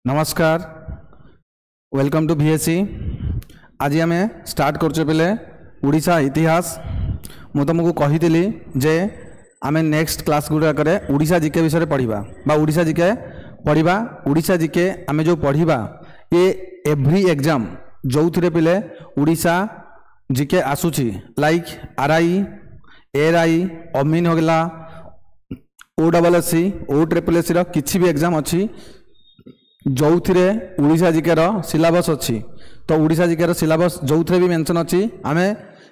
नमस्कार welcome to VSC। आज आम स्टार्ट कर पे उड़ीसा इतिहास। मु तुमको कही जे आम नेक्स्ट क्लास गुड़ाक उड़ीसा जिके विषय पढ़ा बा उड़ीसा जिके पढ़ा। उड़ीसा जिके आम जो पढ़ा ये एव्री एग्जाम जो थे पे उड़ीसा जिके आसूची लाइक RI ARI अमीन होगला OSSC OSSC किसी भी एग्जाम अच्छी जो थे उड़ीसा जिकेर सिलेबस अच्छी। तो उड़ीसा जिकेर सिलेबस जो थे भी मेंशन अच्छी आम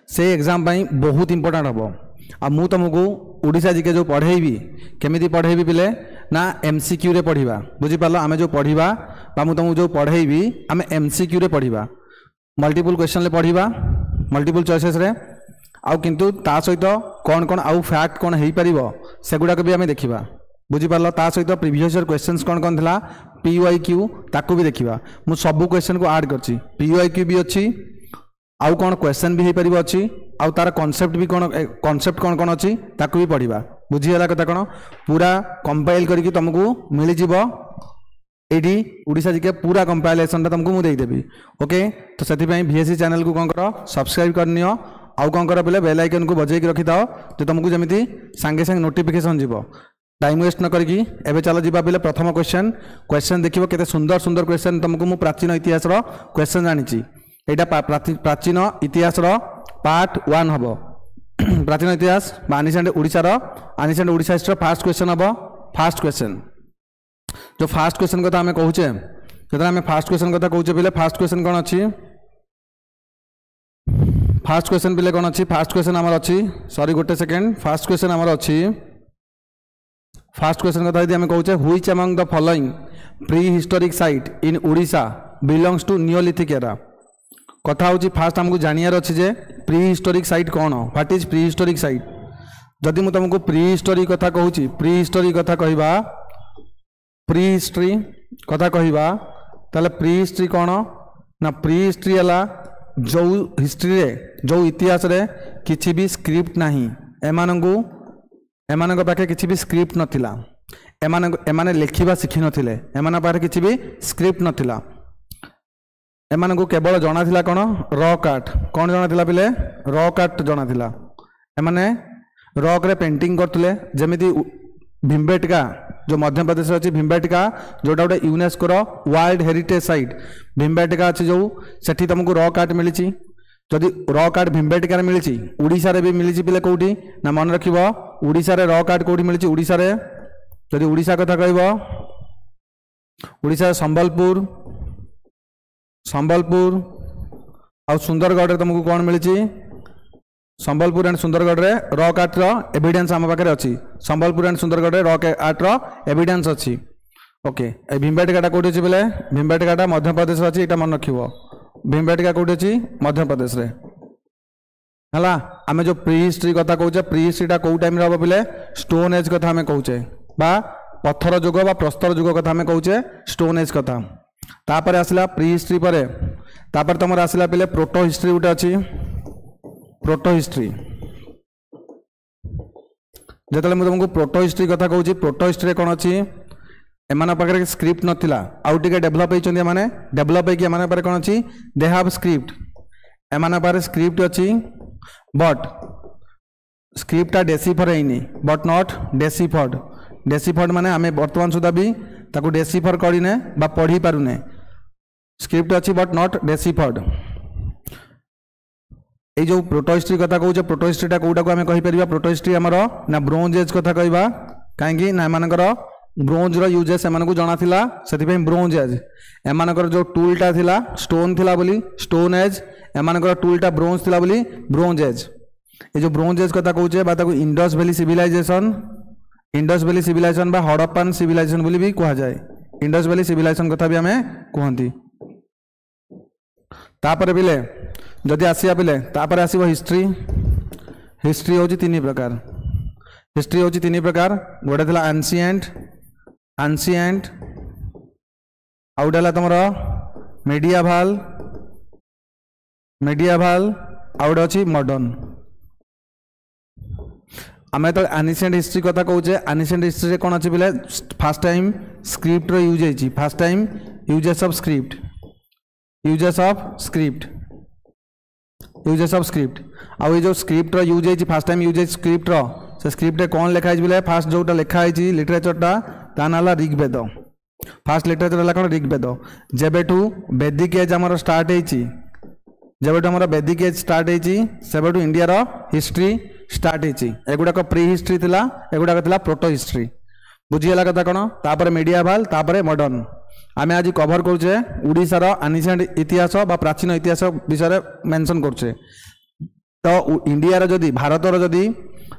से एग्जाम पाई बहुत इंपोर्टेंट हम। आ मु तुमको उड़ीसा जिके जो पढ़ेबी केमिति पढ़ेबी पिले ना MCQ रे पढ़िबा। बुझिपाल आम जो पढ़िबा बा मु तुमको जो पढ़ेबी आम MCQ रे पढ़िबा, मल्टीपल क्वेश्चन ले पढ़िबा, मल्टीपल चॉइसेस रे। आउ किंतु ता सहित कौन कौन आउ फैक्ट कौन हो पारिबो सेगुडा भी आम देखिबा। बुझिपाल ता सहित प्रीवियस ईयर क्वेश्चंस कौन कौन थिला PYQ ताकू भी देखिबा। मु सब क्वेश्चन को ऐड करछि, PYQ भी अच्छी आउ कौन क्वेश्चन भी हो पारिबो अच्छी आउ तार कांसेप्ट भी कांसेप्ट कौन कौन अच्छी ताकू भी पढ़िबा। बुझीगला कथा कौन पूरा कंपाइल करके तुमको मिल जिवो एडी उड़ीसा जिके पूरा कंपाइलेशन तुमको मु दे देबी। ओके तो सेति पई VSC चैनल को कौन करो सब्सक्राइब करनियो आउ कौन कर पे बेल आइकन को बजेक रखि दाओ जो तुमको जमिति संगे संग नोटिफिकेशन जीवो। टाइम वेस्ट न करी एबे चलो जीवा बेले प्रथम क्वेश्चन देखिबो केते सुंदर सुंदर क्वेश्चन तुमको मु प्राचीन इतिहास रो क्वेश्चन जानिछि। एटा प्राचीन इतिहास रो पार्ट 1 हबो। प्राचीन इतिहास एनिसेंट उड़ीसा रो ancient Orissa history first question हबो। फर्स्ट क्वेश्चन जो फर्स्ट क्वेश्चन कथा हमें कहूचे जेतरा हमें फर्स्ट क्वेश्चन कथा कहूचे बेले फर्स्ट क्वेश्चन कोन अछि फर्स्ट क्वेश्चन बेले कोन अछि फर्स्ट क्वेश्चन हमर अछि सॉरी गोटे सेकंड फर्स्ट क्वेश्चन हमर अछि फर्स्ट क्वेश्चन कथा यदि हमें कहूचे which among the following prehistoric site in Orissa belongs to neolithic era. कथा होची फास्ट हमको जानियार अछि जे प्री हिस्टोरिक साइट कोन what is prehistoric site. जदि मु तुमको प्री हिस्टोरी कथा कहूची प्री हिस्टोरी कथा कहबा प्री हिस्ट्री कथा कहबा ताले प्री हिस्ट्री कोन ना प्री हिस्ट्री हला जो हिस्ट्री रे जो इतिहास रे किछि भी स्क्रिप्ट नाही एमानक पाखे किछि भी स्क्रिप्ट नथिला एमाने लेखिबा सिखि नथिले एमाना पाखे किछि भी स्क्रिप्ट नथिला एमानकु केवल जଣା थिला कोन रॉक आर्ट कोन जଣା थिला पिले रॉक आर्ट जଣା थिला। एमाने रॉक रे पेंटिंग करथले जेमिति भीमबेटका जो मध्य प्रदेश अछि भीमबेटका जोटा गोटे यूनेस्को रो वर्ल्ड हेरिटेज साइट भीमबेटका अछि जो सेठी तुमको रॉक आर्ट मिलिछि। जदि रॉक आर्ट भीमबेटका रे मिलिछि उड़ीसा रे भी मिलिछि पिले कोठी ना मन रखिबो उड़ीसा रे रॉक आर्ट कोठी मिलिछि उड़ीसा रे जदि उड़ीसा कथा कहबो उड़ीसा संबलपुर और सुंदरगढ़ रे तुमको कौन मिली संबलपुर एंड सुंदरगढ़ रे रॉक आर्ट रो एविडेंस आम पाखे अच्छी संबलपुर एंड सुंदरगढ़ रे रॉक आर्ट रो एविडेंस अच्छी। ओके ए भीमबेटका कोठी अछि बेले भीमबेटका मध्य प्रदेश अच्छी एटा मन रखिबो भीमबेटका कोठी अछि मध्य प्रदेश रे हला। आमे जो प्री हिस्ट्री कथा कहूचे प्री हिस्ट्रीटा को टाइम रे हबो बेले स्टोन एज कथा हमें कहूचे बा पत्थर युग बा प्रस्तर युग कथा हमें कहूचे स्टोन एज कथा। तापर आसला प्री हिस्ट्री परे तापर तुमर आसला पहले प्रोटो हिस्ट्री उठे अच्छी प्रोटो हिस्ट्री जेतले मु तुमको प्रोटो हिस्ट्री कथा कहूची प्रोटो हिस्ट्री कोन अच्छी एमाना पाखे स्क्रिप्ट नथिला आउ टिके डेवलप होइचंदी माने डेवलप होइकी एमाना पाखे कोन अच्छी दे हैव स्क्रिप्ट एमाना पाखे स्क्रिप्ट अच्छी बट स्क्रिप्ट डेसिफर हेइनी बट नॉट डेसिफर्ड। डेसिफर्ड माने आमे वर्तमान सुधा भी ताकू डेसिफर करिने बा पढ़ी पारुने स्क्रिप्ट अच्छी बट नॉट डेसिफर्ड। ए जो प्रोटो हिस्ट्री कथा कहूचे प्रोटो हिस्ट्रीटा कोटा को आमे कहि परिबा प्रोटो हिस्ट्री हमरो ना ब्रोंज एज कथा कहबा काहेकि ना एमानकर ब्रोंज रो यूजेस एमानकु जଣା थिला सेति पे ब्रोंज एज एमानकर जो टूलटा थिला स्टोन थिला बोली स्टोन एज एमानकर टूलटा ब्रोंज थिला बोली ब्रोंज एज। ए जो ब्रोंज एज कथा कहूचे बा ताकू इंडस वैली सिविलाइजेशन बा हड़प्पन सिविलाइजेशन बोली भी कहा जाए इंडस वैली सिविलाइजेशन कथा भी हमें कहती। तापर बिले जदि आसिया बिले तापर आसीबो हिस्ट्री। हिस्ट्री होची तीन प्रकार हिस्ट्री होची तीन प्रकार गोटे थिला एंशिएंट आउट हला तमरो मेडिएवल आउट अछि मॉडर्न। आम तो एनिसेंट हिस्ट्री कथा कहूचे एनिसेंट हिस्ट्री कौन अच्छी बोले फास्ट टाइम स्क्रिप्ट यूज होती fast time uses of script, uses of script, uses of script. आउ ये जो स्क्रिप्ट यूज है फास्ट टाइम यूज स्क्रिप्ट से स्क्रिप्ट कौन लिखाई बोले फास्ट जोटा लिखाई लिटरेचरटा ता ना ऋग्वेद। फास्ट लिटरेचर है कौन ऋग्वेद। जेबेठू वैदिक एज आमर स्टार्ट होती, जेबेठू आमर वैदिक एज स्टार्ट होती सेबेठू इंडिया रो हिस्ट्री स्टार्ट होती। एगुड़ाक प्री हिस्ट्री थिला, एगुड़ाक थिला प्रोटो हिस्ट्री। बुझीगला कथा कौन तापर मेडियावाल तापर मॉडर्न। आम आज कभर करुचे उड़ीसार एनिसेंट इतिहास बा प्राचीन इतिहास विषय मेंशन करुचे। तो इंडिया रो जदि भारतर जदि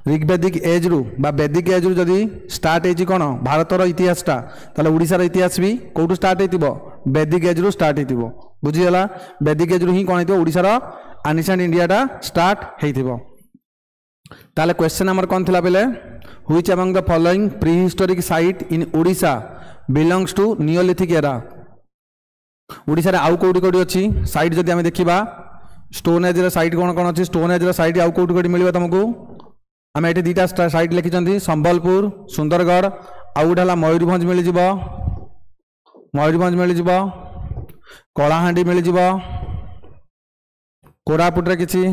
ऋग्वेदिक एज रु बा वैदिक एज रु जदि स्टार्ट होती कौन भारतर इतिहासटा ताले उड़ीसार इतिहास भी कौटू स्टार्ट होइतिबो वैदिक एज रु स्टार्ट होइतिबो। बुझीगला वैदिक एज रु ही कौन होइतिबो उड़ीसार एनिसेंट इंडियाटा स्टार्ट होइतिबो। ताले क्वेश्चन हमर कौन थिला बेले which among the following prehistoric site in Odisha belongs to neolithic era. Odisha रे आउ कोडी कोडी अछि साइट जदि आमे देखिबा स्टोन एज रे साइट कोन कोन अछि स्टोन एज रे साइट आउ कोडी कोडी मिलिबा तुमको। आमे एठी दीटा साइट लिखिचंती संबलपुर सुंदरगढ़ आउ उडाला मयूरभंज मिलि जिवो, मयूरभंज मिलि जिवो, कलाहांडी मिलि जिवो, कोरापुट रे किछि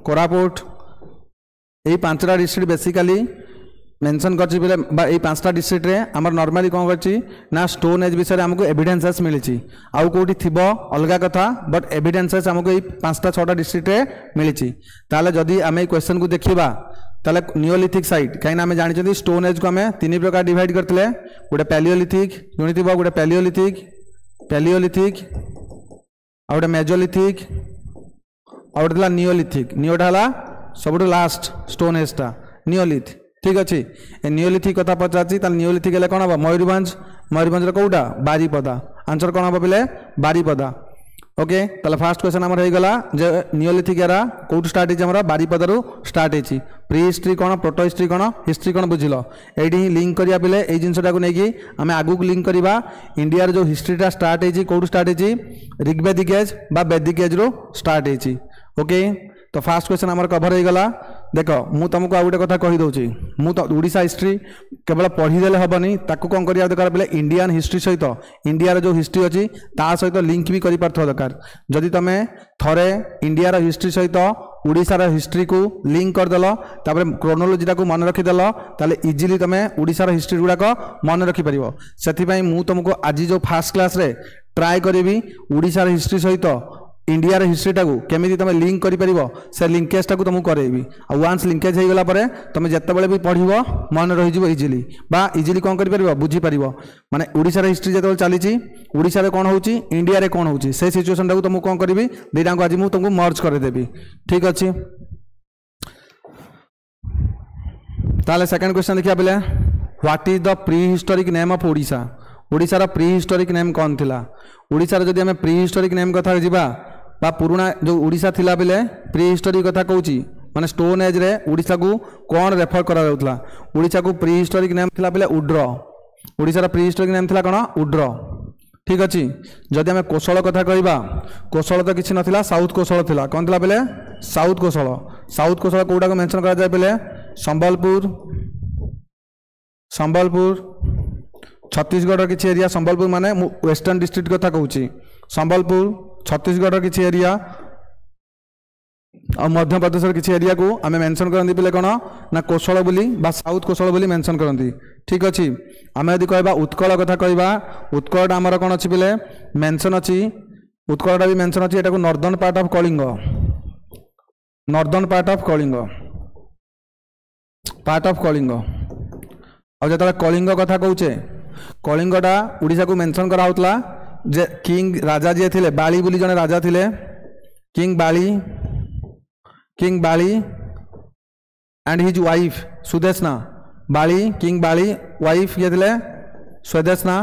कोरापुट। यही पांचटा डिस्ट्रिक्ट बेसिकली मेंशन करछि बेले बा ए पांचटा डिस्ट्रिक्ट रे हमर नॉर्मली कोन करछि ना स्टोन एज विषय हमको एविडेंसेस मिलिछि। आउ कोठी थिबो अलगा कथा बट एविडेंसेस हमको ए पांचटा छटा डिस्ट्रिक्ट रे मिलिछि। ताले जदी हम ए क्वेश्चन को देखिबा ताले नियोलिथिक साइट काई ना हम जानि छथि स्टोन एज को हम तीन प्रकार डिवाइड करथिले। गोटे पैलियोलिथिक जुनिथिबो, गोटे पैलियोलिथिक, पैलियोलिथिक आ गोटे मेजोलिथिक आ गोटे थला नियोलिथिक। नियोटा हला सबुठु लास्ट स्टोन एजटा नियोलिथ। ठीक अच्छे ए नियोलिथिक कथा पचारछि ताल नियोलिथिक हेले कोन हबो मयूरभंज, मयूरभंज रे कोउटा बारीपदा। आंसर कोन हबो बेले बारीपदा। ओके ताले फर्स्ट क्वेश्चन हमर हे गला जे नियोलिथिक एरा कोउट स्टार्ट हिज हमरा बारीपदा रु स्टार्ट हिछि। प्री हिस्ट्री कोन प्रोटो हिस्ट्री कोन हिस्ट्री कोन बुझिलो एडी ही लिंक करिया बेले ए जिंसटा को नेकी हमें आगु लिंक करिबा। इंडिया रे जो हिस्ट्रीटा स्टार्ट हिछि कोउट स्टार्ट हिछि ऋग्वेदिक एज बा वैदिक एज रु स्टार्ट हिछि। ओके तो फास्ट क्वेश्चन आमर कभर हो गला। देख मु तुमको आ गोटे कथा कही दउछि मु तो ओडिशा हिस्ट्री केवल पढ़ीदेले हेबनी ताकू कौन करिया दरकार बेले इंडियन हिस्ट्री सहित इंडिया रो जो हिस्ट्री अछि ता सहित लिंक भी करि पारथो दरकार। जदि तमे थरे इंडिया रो हिस्ट्री सहित ओडिशा रो हिस्ट्री को लिंक कर देलो तापर क्रोनोलॉजी को मन रखि देलो ताले इजीली तमे ओडिशा रो हिस्ट्री गुडा को मन रखि परिबो। सेथि पई मु तुमको आज जो फर्स्ट क्लास रे ट्राई करिवि ओडिशा रो हिस्ट्री सहित इंडिया रे हिस्ट्री टाकू केमिति तमे लिंक करि परिबो से लिंकेज टाकू तुमको करेबी। आ वांस लिंकेज हे गला परे तमे जत्ते बेले भी पढिबो मन रहि जिवो इजीली बा इजीली कोन करि परिबो बुझी परिबो। माने ओडिशा रे हिस्ट्री जते चली छि ओडिशा रे कोन होउची इंडिया रे कोन होउची से सिचुएशन टाकू तुमको कोन करिवि देटा को आज मु तुमको मर्ज कर देबी। ठीक अछि ताले सेकंड क्वेश्चन देखिया बेले what is the pre historic name of Odisha. Odisha रा प्री हिस्टोरिक नेम कोन थिला। ओडिशा रे जदि हम प्री हिस्टोरिक नेम कथा जिबा बा पुराना जो ओडिशा थिला बेले प्री हिस्टोरिक कथा कहूची माने स्टोन एज रे ओडिशा को कोन रेफर करा जाउतला। ओडिशा को प्री हिस्टोरिक नेम थिला बेले उड्र। ओडिशा रा प्री हिस्टोरिक नेम थिला कोन उड्र। ठीक अछि जदि हम कोशल कथा कहबा कोशल तो किछि नथिला साउथ कोशल थिला कोन थिला बेले साउथ कोशल। साउथ कोशल कोडा को मेंशन करा जाय बेले संबलपुर, संबलपुर छत्तीसगढ़ किछि एरिया संबलपुर माने वेस्टर्न डिस्ट्रिक्ट कथा कहूची संबलपुर छत्तीसगढ़ किछि एरिया और मध्य प्रदेश किछि एरिया को आमे मेंशन करंदी बेले कोन ना कोशल बोली बा साउथ कोशल बोली मेंशन करंदी। ठीक अछि आमे यदि कहबा उत्कल कथा कहबा उत्कल हमर कोन अछि बेले मेंशन अछि उत्कलटा भी मेंशन अछि एटा को northern part of Kalinga, northern part of Kalinga, part of Kalinga. और जतरा कलिंग कथा कहूचे कलिंगटा ओडिशा को मेंशन करा होतला जे किंग राजा जे थिले बाली बोली जने राजा थिले king Bali, king Bali and his wife Sudeshna. Bali king Bali wife किए थिले सुदेशना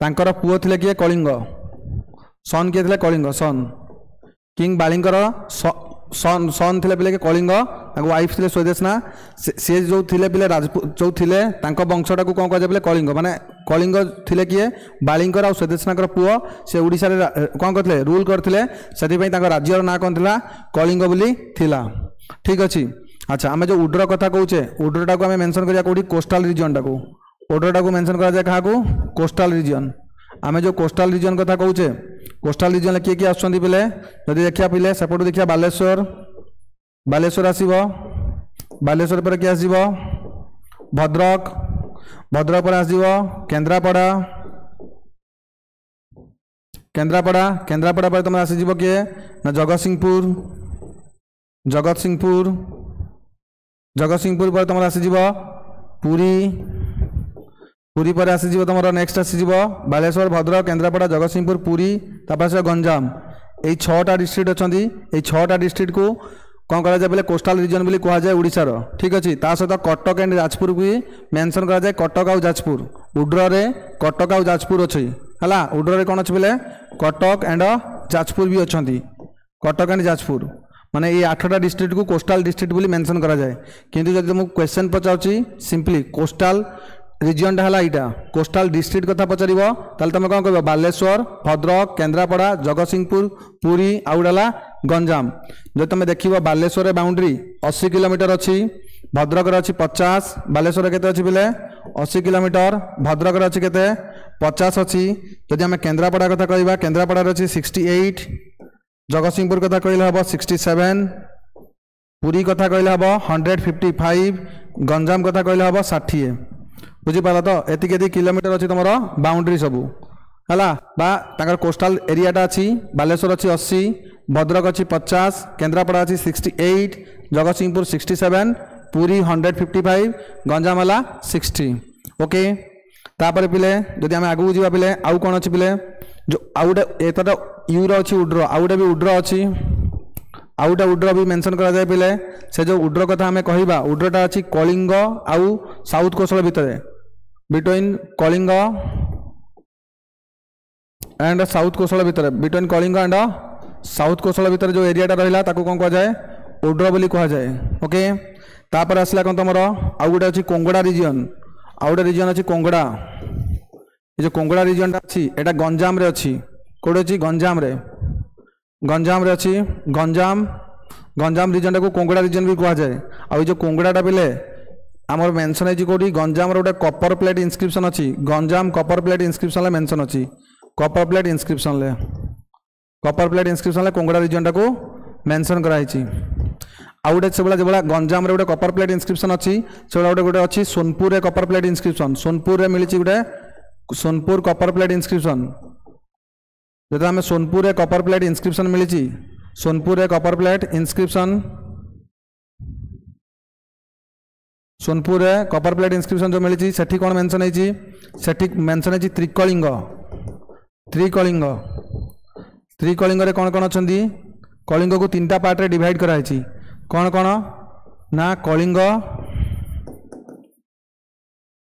तांकर पुओ थिले किए कलिंग सन किए थिले कलिंग सन किंग बालींकर सन सन थिले बेले के कलिंग ताको वाइफ थिले सुदेशना से जो थिले बेले राजपूत जो थिले तांको वंशटा को कोन कह बेले कलिंग माने कलिंग थिले किए बालींकर आ सुदेशनाकर पुओ से ओडिसा रे कोन करथिले रूल करथिले सेति पई तांको राज्यर ना कोन थिला कलिंग बोली थिला। ठीक अछि अच्छा आमे जो उड्र कथा कहूचे उड्रटा को आमे मेंशन करिया कोठी कोस्टल रीजन टाको उड्रटा को मेंशन करा जाय कहा को कोस्टल रीजन। आमे जो कोस्टाल रीजन कथा कहूचे कोस्टाल रीजन किए किए आसुचंदी पिले जदि देखिया पिले सेपटू देखिया बालेश्वर बालेश्वर आसीबो बालेश्वर पर किए आसीबो भद्रक भद्रक पर आसीबो केन्द्रापड़ा केन्द्रापड़ा केन्द्रापड़ा पर तुम आसीजिबो किए ना जगतसिंहपुर जगतसिंहपुर जगतसिंहपुर पर तुम आसीजिबो पुरी पुरी पर आसीजिबो तुम नेक्स्ट आसीजिबो बालेश्वर भद्रक केन्द्रापड़ा जगतसिंहपुर पुरी तापर गंजाम यही 6टा डिस्ट्रिक्ट अच्छी यही 6टा डिस्ट्रिक्ट को कौन करा जाए कोस्टाल रीजन बोली कह जाए ओडिशार ठीक अच्छे सहित कटक एंड जाजपुर भी मेंशन करा जाए कटक आउ जाजपुर उड्रे कटक आउ जाजपुर अच्छी है उड्रे कौन अच्छे बोले कटक एंड जाजपुर भी अच्छा कटक एंड जाजपुर माने ये 8टा डिस्ट्रिक्ट को कोस्टाल डिस्ट्रिक्ट बोली मेंशन करा जाए किंतु जब तुमको क्वेश्चन पचाऊँगी सिंपली कोस्टाल रिजन है यहाँ कोस्टाल डिस्ट्रिक्ट कथा पचार ताल तुम कौन कह बालेश्वर भद्रक केन्द्रापड़ा जगतसिंहपुर पुरी आउडाला गंजाम जो तुम देख बालेश्वर बाउंड्री 80 किलोमीटर अच्छी भद्रक अच्छी 50 बालेश्वर के अच्छी बोले 80 किलोमीटर भद्रक अच्छी के 50 अच्छी जदि आम केन्द्रापड़ा कथा कह केन्द्रापड़ा अच्छी 68 जगतसिंहपुर कथा कहले हम 67 पुरी कथा कहले हम 155 गंजाम कथा कहले हम 60 बुझीपार तो एति किलोमीटर अच्छी तुम बाउंड्री सबू है कोस्टाल एरियाटा अच्छी बालेश्वर अच्छी 80 भद्रक अच्छी 50 केन्द्रापड़ा अच्छी 68 जगतसिंहपुर 67 पुरी 155 गंजाम है 60 ओके तापर पिले जदि आम आगू जावा पिले आउ कौन अच्छी पिले जो आउटे एतटा यूर अच्छी उड्र आउटे भी उड्र अच्छी आउटा उड्र भी मेंशन करा जाए पिले से जो उड्र कथा आम कहवा उड्रटा अच्छी कलिंग आउ साउथ कोस्टल भितर between Kalinga and south coastal भितर between Kalinga and south coastal भितर जो एरियाटा रहा ताको कौन कह जाए उड्र बोली कह जाए ओके तापर आसला कौन तुम आउ गोटे अच्छी कोंगड़ा रिजन आउ गोटे रिजन अच्छी कोंगड़ा ये जो कोंगड़ा रिजन अच्छी एटा गंजाम रे अच्छी कौटे अच्छी गंजाम रे अच्छी गंजाम गंजाम रिजन को कोंगड़ा रिजन भी कह जाए आउ जो कोंगड़ाटा पिले आमर मेंशन है कौटी गंजाम गोटे कपर प्लेट इनस्क्रिप्शन अच्छी गंजाम कपर प्लेट इनस्क्रिप्शन मेंशन अच्छी कपर प्लेट इनस्क्रिप्शन कोंगड़ा रिजन को मेंशन कराई आउ गोटे से जो गंजाम गोटे कपर प्लेट इनस्क्रिप्शन अच्छी से गोटे गोटे अच्छी सोनपुर रे कपर प्लेट इनस्क्रिप्शन सोनपुर रे मिली गोटे सोनपुर कपर प्लेट इनस्क्रिप्शन जो आम सोनपुर रे कपर प्लेट इनस्क्रिप्शन मिली सोनपुर रे कपर प्लेट इनस्क्रिप्शन सोनपुर रे कपर प्लेट इनस्क्रिप्शन जो मिली सेठी कौन मेंशन है सेठी मेंशन है त्रिकलिंग त्रिकलिंग त्रिकलिंग रे कौन कौन अच्छा कलिंग को 3टा पार्ट रे डिवाइड कराई कौन कौन ना कलिंग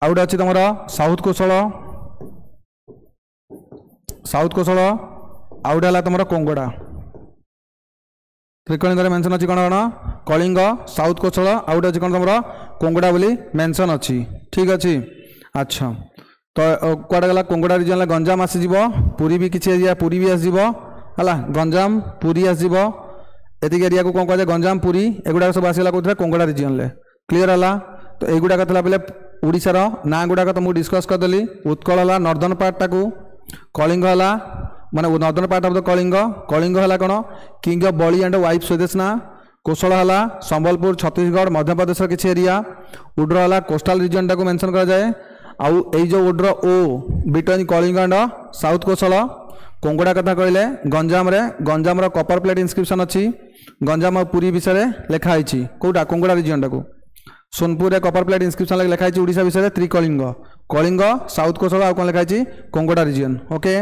आउट अच्छी तुम साउथ कोशल आउट है तुम कोंगड़ा त्रिकलिंग मेंशन अच्छी कौन कौन कलिंग साउथ कोशल आउट अच्छी कौन तुम कोंगड़ा बोली मेंशन अच्छी ठीक अच्छी अच्छा तो कौटे गला कोंगड़ा रिजन गंजाम आसीज पुरी भी किसी एरिया पुरी भी आसब है गंजाम पुरी आसब एतिक एरिया को कौन कह गंजाम पुरी एगुड़ा सब आसला कौन कोंगड़ा रिजन क्लीयर है तो युवाक था बोले ओडिशार ना गुड़ाक तुमको डिस्कस करदेली उत्कल है नॉर्दर्न पार्टा को कलिंग है माने northern part of the Kalinga Kalinga है कौन king of Bali and wife स्वदेश ना कोशल है संबलपुर छत्तीसगढ़ मध्यप्रदेश किसी एरिया उड्र है कोस्टाल रिजन टाक मेंशन करा जाए आउ ए जो उड्र ओ बिटवीन कलिंग एंड साउथ कोशल कोंगड़ा कथा कहले गंजाम कपर प्लेट इनस्क्रिप्शन अच्छी गंजाम और पुरी विषय लिखाई कौटा कोंगड़ा रिजन टाक सोनपुर कपर प्लेट इनस्क्रिप्शन लिखाई ओडिशा विषय त्रिकलिंग कलिंग साउथ कोशल आउ कौन लिखाई कोंगड़ा रिजन ओके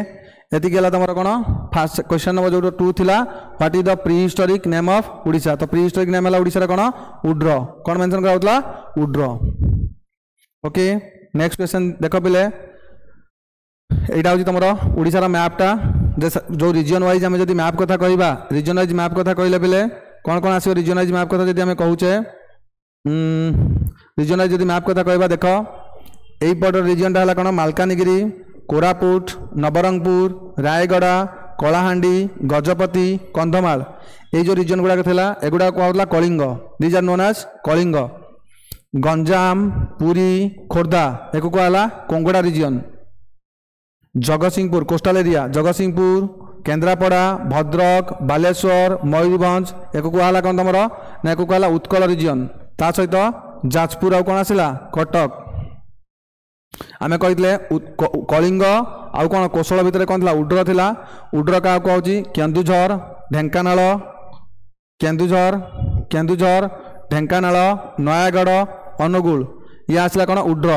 एतिक तुम कौन फास्ट क्वेश्चन नंबर जो 2 थिला what is the pre historic name of Odisha तो प्री हिस्टोरिक नेम है ओडिशा कौन उड्र कौन मेंशन करा उड्र ओके नेक्स्ट क्वेश्चन देख पिले यहाँ हूँ तुम ओडिशार मैपटा जो रिजन वाइज आम जब मैप कथा कहवा रिजन वाइज मैप कथा कहले पिले कौन कौन आस रिजन वाइज मैप कथा जब आम कहूचे रिजन वाइज जब मैप कथा कहवा देख यहीपट रिजनटा है कौन मालकानगिरी कोरापुट नवरंगपुर रायगड़ा कलाहांडी गजपति कंधमाल ये जो रिजन गुड़ाक था एगुड़ा कहला Kalinga these are known as Kalinga Ganjam Puri Khordha एक कहला Kongoda region Jagatsinghpur coastal area Jagatsinghpur Kendrapara Bhadrak Baleswar Mayurbhanj एक कहला कौन तुम ना एक कहला उत्कल रिजन ता सहित जाजपुर आउ कौन आसला कटक आम कही कलिंग आउ कौन कोशल भितर कौन था उड्र थिला उड्र क्या कहूँ केन्दुझर ढेंकानाल केन्दुझर ढेंकानाल नयागढ़ अनुगुल ये आसला कौन उड्र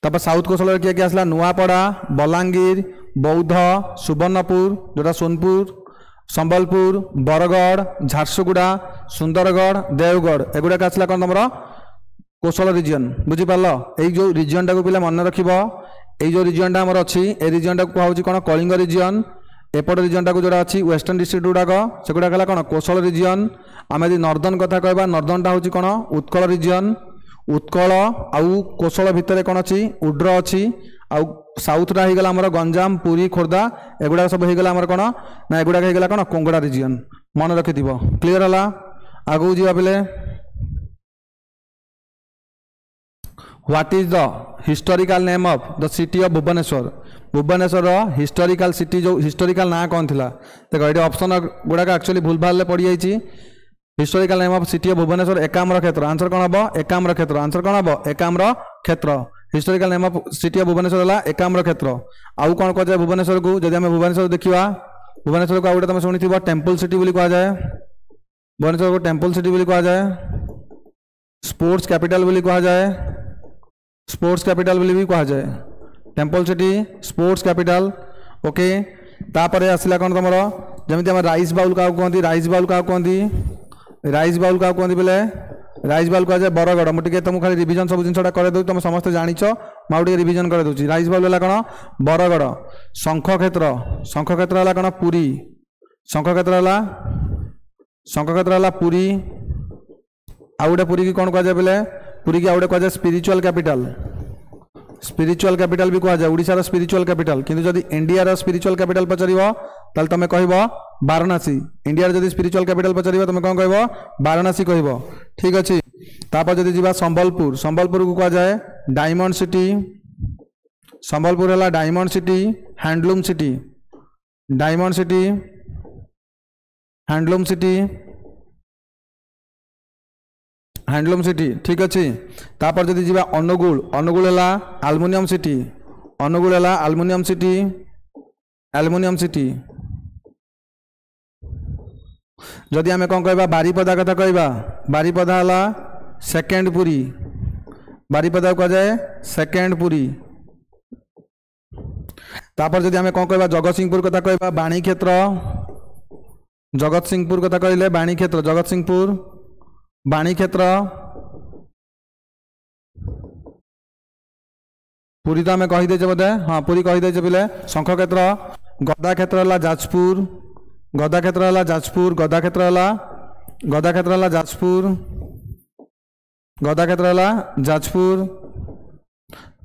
तब साउथ कोशल किए किए आसला नुआपड़ा बलांगीर बौद्ध सुवर्णपुर जोटा सोनपुर संबलपुर बरगढ़ झारसुगुड़ा सुंदरगढ़ देवगढ़ एगुड़ा आसला कौन तुम कोशल रिजन बुझीपार यही जो रिजन टाक पे मन रख जो रिजन आमर अच्छी ए रिजन टाक कहुँ कौन कलिंग रिजन एपट रिजन टाक जोड़ा अच्छी वेस्टर्न डिस्ट्रिक्ट गुड़ाक सेगुड़ा है कौन कोशल रिजन आम यदि नर्दन कथा कहवा नर्दन टा हूँ कौन उत्कल रिजन उत्कल आउ कोशल भितर कौन अच्छी उड्र अच्छी आउ साउथटा होगा आमर गंजाम पुरी खोर्धा एगुड़ा सब होगा आमर कौन ना एगुड़ा होगा कौन कोंगड़ा रिजन मन रखि क्लीयर है आगू जा पे what is the historical name of the city of Bhubaneswar Bhubaneswar historical city जो हिस्टोरिकल ना कौन थी देख ये ऑप्शन गुड़ाक एक्चुअली भूल भाल पड़ जाइए historical name of city of Bhubaneswar Ekamra Kshetra answer कौन हम एकाम्र क्षेत्र आंसर कौन हम Ekamra Kshetra historical name of city of Bhubaneswar है एकाम्र क्षेत्र आउ कौन कह जाए भुवनेश्वर को जब आम भुवनेश्वर देखा भुवनेश्वर को आउटे तुम शुणी टेम्पल सिटी कह जाए भुवनेश्वर को टेम्पल सिटी कह जाए स्पोर्ट्स कैपिटल कह जाए स्पोर्ट्स कैपिटल भी कह जाए temple city sports capital okay तापर आसला कौन तुम जमी आम राइस बाउल क्या कहते राइस बाउल क्या कहते राइस बाउल क्या कहते बोले राइस बाउल कह जाए बरगढ़ मुझे तुमको खाली रिविजन सब जिनसा कर दूँ तुम समस्त जाच मुझे रिविजन कर दूसरी राइस बाउल है कौन बरगढ़ शंख क्षेत्र है कौन पुरी शंख क्षेत्र है पुरी आउ गोटे पुरी की कौन कह जाए बोले पुरी की आउ गोटे कह जाए स्पिरिचुअल कैपिटल भी कह जाए ओडिशार स्पिरिचुअल कैपिटल किंतु जदि इंडिया स्पिरिचुअल कैपिटल पचार ताल तुम कह वाराणसी इंडिया जदि स्पिरिचुअल कैपिटल पचार तुम कौन कह वाराणसी कह ठीक अच्छे तापर जदि जा संबलपुर को कह जाए डायमंड सिटी संबलपुर है diamond city handloom city diamond city handloom city ठीक अच्छे तापर जदि जा अनुगुल है आलुमिनियम सिटी जदि आम कौन कह बारीपदा कथा कह बारीपदा है सेकेंड पुरी बारीपदा कह जाए सेकेंड पुरी तापर जदि आम कौन कह जगतसिंहपुर कथा कह बाणी क्षेत्र जगतसिंहपुर कथा कहले बाणी क्षेत्र जगतसिंहपुर बाणी क्षेत्र पुरी तो आम कहीदे बोधे हाँ पुरी कहीदे पे शंख क्षेत्र गदा क्षेत्र है जाजपुर गदा क्षेत्र है जाजपुर गदा क्षेत्र है जाजपुर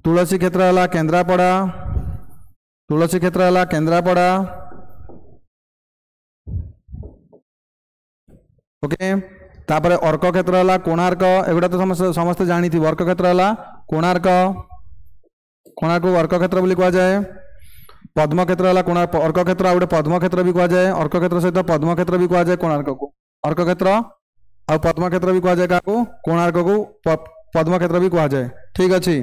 तुलसी क्षेत्र है केन्द्रापड़ा ओके तापर अर्क क्षेत्र है कोणार्क एगुड़ा तो समस्त जानी थी अर्क क्षेत्र है कोणार्क को अर्क क्षेत्र बोली कह जाए पद्म क्षेत्र है कोणार्क अर्क क्षेत्र आ पद्म क्षेत्र भी कह जाए अर्क क्षेत्र सहित पद्म क्षेत्र भी कह जाए कोणार्क को अर्क क्षेत्र आ पद्म क्षेत्र भी कह जाए क्या कोणार्क को पद्म क्षेत्र भी कह जाए ठीक अच्छे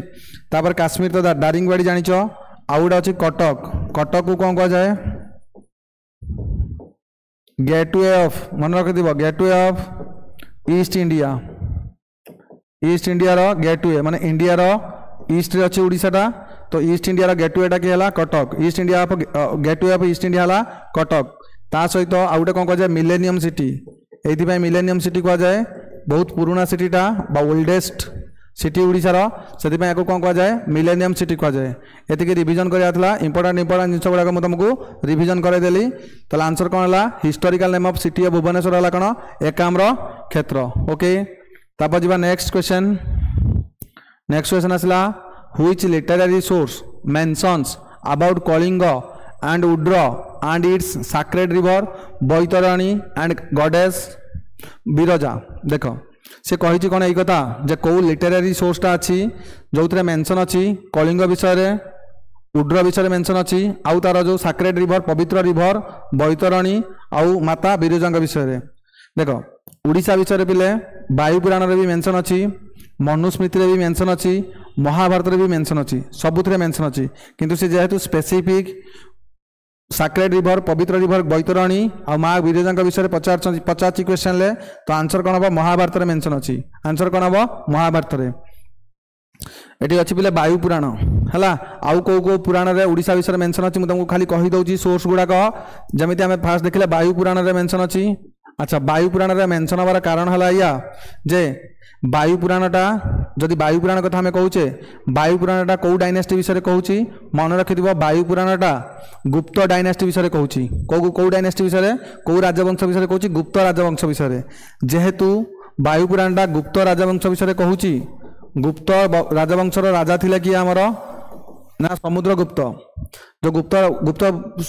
तापर काश्मीर तो दारिंगबाड़ी जानिच आउ गोटे अच्छी कटक को कौन कह जाए गेटवे ऑफ मन रखि gateway of east India gateway माने इंडिया ईस्ट रे अच्छी ओडिशाटा तो ईस्ट इंडिया गेटवेटा किए है Cuttack east India gateway of east India है कटक ता सहित आउ गोटे कौन कह जाए मिलेनियम सिटी ये मिलेनियम सिटी कह जाए बहुत पुराना सिटीटा ओल्डेस्ट सिटी ओडिशार से कौन कह जाए मिलेनियम सिटी कह जाए ये रिविजन कराला इंपोर्टाट जिन गुड़ाक तुमको रिविजन करदेली तो आंसर कौन है historical name of city of Bhubaneswar है कौन एकाम्र क्षेत्र ओके तापर जी नेक्स्ट क्वेश्चन आसला which literary source mentions about Kalinga and Odra and its sacred river Baitarani and goddess Biraja देख से कही कौन यही कथा जे कौ लिटरेरी सोर्सटा अच्छी जो मेंशन अच्छी कलिंग विषय उड्र विषय मेंशन अच्छी आउ तार जो साक्रेड रिभर पवित्र रिभर बैतरणी आउ माता बिरजा विषय देख उड़ीसा विषय पिले वायुपुराण भी मेंशन अच्छी मनुस्मृति भी मेंशन अच्छी महाभारत भी मेंशन अच्छी सबुथ मेंशन अच्छी किंतु से जेहेतु स्पेसिफिक साक्रेड रिभर पवित्र रिभर बैतरणी आ माँ बिरजा विषय पचार क्वेश्चन ले तो आंसर कौन हम महाभारत मेंशन अच्छी आंसर कौन हम महाभारत एटी अच्छी पिले वायुपुराण है आउ कौ पुराण रे उड़ीसा विषय मेंशन अच्छी मुझे खाली कहीदे सोर्स गुड़ाक जमी आम फास्ट देखले वायुपुराण रे मेंशन अच्छी अच्छा वायुपुराण रे मेंशन हबार कारण है या जे वायुपुराणटा जदि वायुपुराण कथा आम कहूचे वायुपुराणटा कौ डायनेस्टी विषय कहूँ मन रखि वायुपुराणटा गुप्त डायनेस्टी विषय कहूँ कौ डायनेस्टी विषय कौ राजवंश विषय कहूँ गुप्त राजवंश विषय जेहेतु वायुपुराणटा गुप्त राजवंश विषय कहूँ गुप्त राजवंशर राजा थिले कि आमर ना समुद्रगुप्त जो गुप्त गुप्त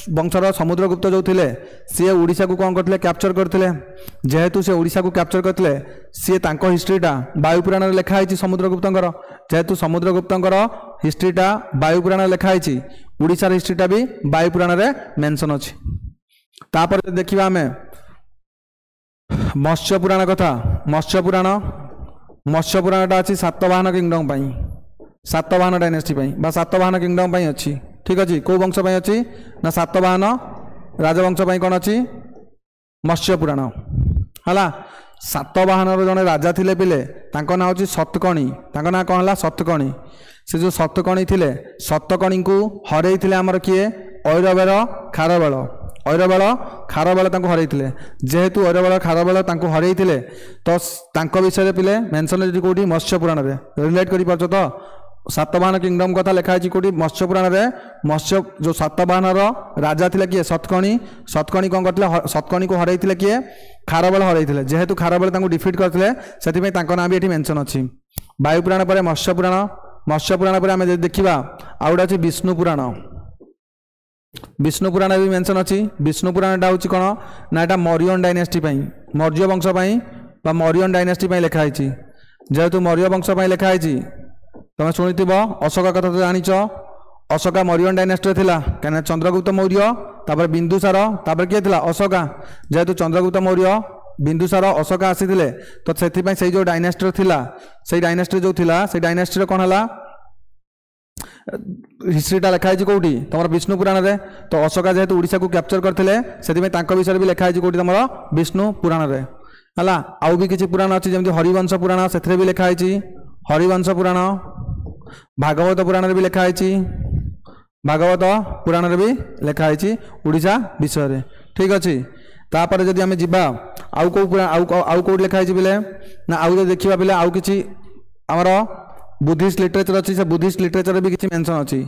वंशर समुद्रगुप्त जो थिले सी ओडिशा को कौन करथिले कैप्चर करथिले जेहेतु से ओडिशा को कैप्चर करथिले सी तांको हिस्ट्रीटा वायुपुराण रे लिखा है समुद्रगुप्तंकर जेहेतु समुद्रगुप्तंकर हिस्ट्रीटा वायुपुराण लिखा है ओडिशार हिस्ट्रीटा भी वायुपुराण रे मेंशन अछि तापर देखिबा हमें मत्स्य पुराण कथा मत्स्य पुराणटा अच्छी सातवाहन किंगडम पाई सातवाहन डायनेस्टी पाई बा सातवाहन किंगडम पाई अच्छी ठीक अच्छे कौ वंश पाई अच्छी ना सातवाहन राजवंश पाई कौन अच्छी मत्स्य पुराण है सातवाहन जड़े राजा थिले पिले तांको ना हूँ सतकणी तांको ना कौन है सतकणी से जो सतकणी थिले सतकणी को हरई थिले आमर किए ऐरवेल खारवेल हरई जेहेतु ऐरवेल खारवेल हरई तो तांको विषय पिले मेंशन कौटी मत्स्य पुराण रे रिलेट कर पार्छ तो सातवाहन किंगडम कथा लिखाई कौटी मत्स्य पुराण रे मत्स्य जो सातवाहन राजा थिले किए सतकणी कौन करथिले सतकणी को हरई किए खारवेल हरई जेहेतु खारवेल डिफिट करथिले सेति तांको नाम भी एठी मेंशन अछि वायुपुराण पर मत्स्य पुराण पर आम देखा आउ गोटे अच्छी विष्णु पुराण भी मेंशन अच्छी विष्णु पुराणटा हूँ कौन ना यहाँ मौर्यन डायनेस्टी मौर्य वंश मौर्यन डायनेस्टी लिखाई जेहेतु मौर्य वंश लिखाई तुम शुणी अशोक कथा तो जाच अशोका मौर्यन डायनेस्टी थिला कहीं चंद्रगुप्त मौर्य तापर बिंदुसार तापर किए थिला अशोका जेहेतु चंद्रगुप्त मौर्य बिंदुसार अशोका आसी तो से जो डायनेस्टी थिला से डायनेस्टी जो थिला से डायनेस्टी कौन है हिस्ट्रीटा लिखाई कौटी तुम विष्णु पुराण रे तो अशोका जेहेतु ओडिशा को कैप्चर करथिले सेति तांको विषय भी लिखाई कौटी तुम विष्णु पुराण रे हला आउ भी किछि पुराण अछि जेमति हरिवंश पुराण सेथरे भी लिखाई हरिवंश पुराण भागवत पुराण रे भी लिखाई भागवत पुराण रे भी लिखाई ओडिशा विषय रे ठीक अछि तापर जदि आमे जिबा आउ को पुराण आउ कोड लिखाई बिले ना आउ देखिबा बिले आउ किछि हमर बुद्धिस्ट लिटरेचर अच्छी से बुद्धिस्ट लिटरेचर भी किसी मेंशन अच्छी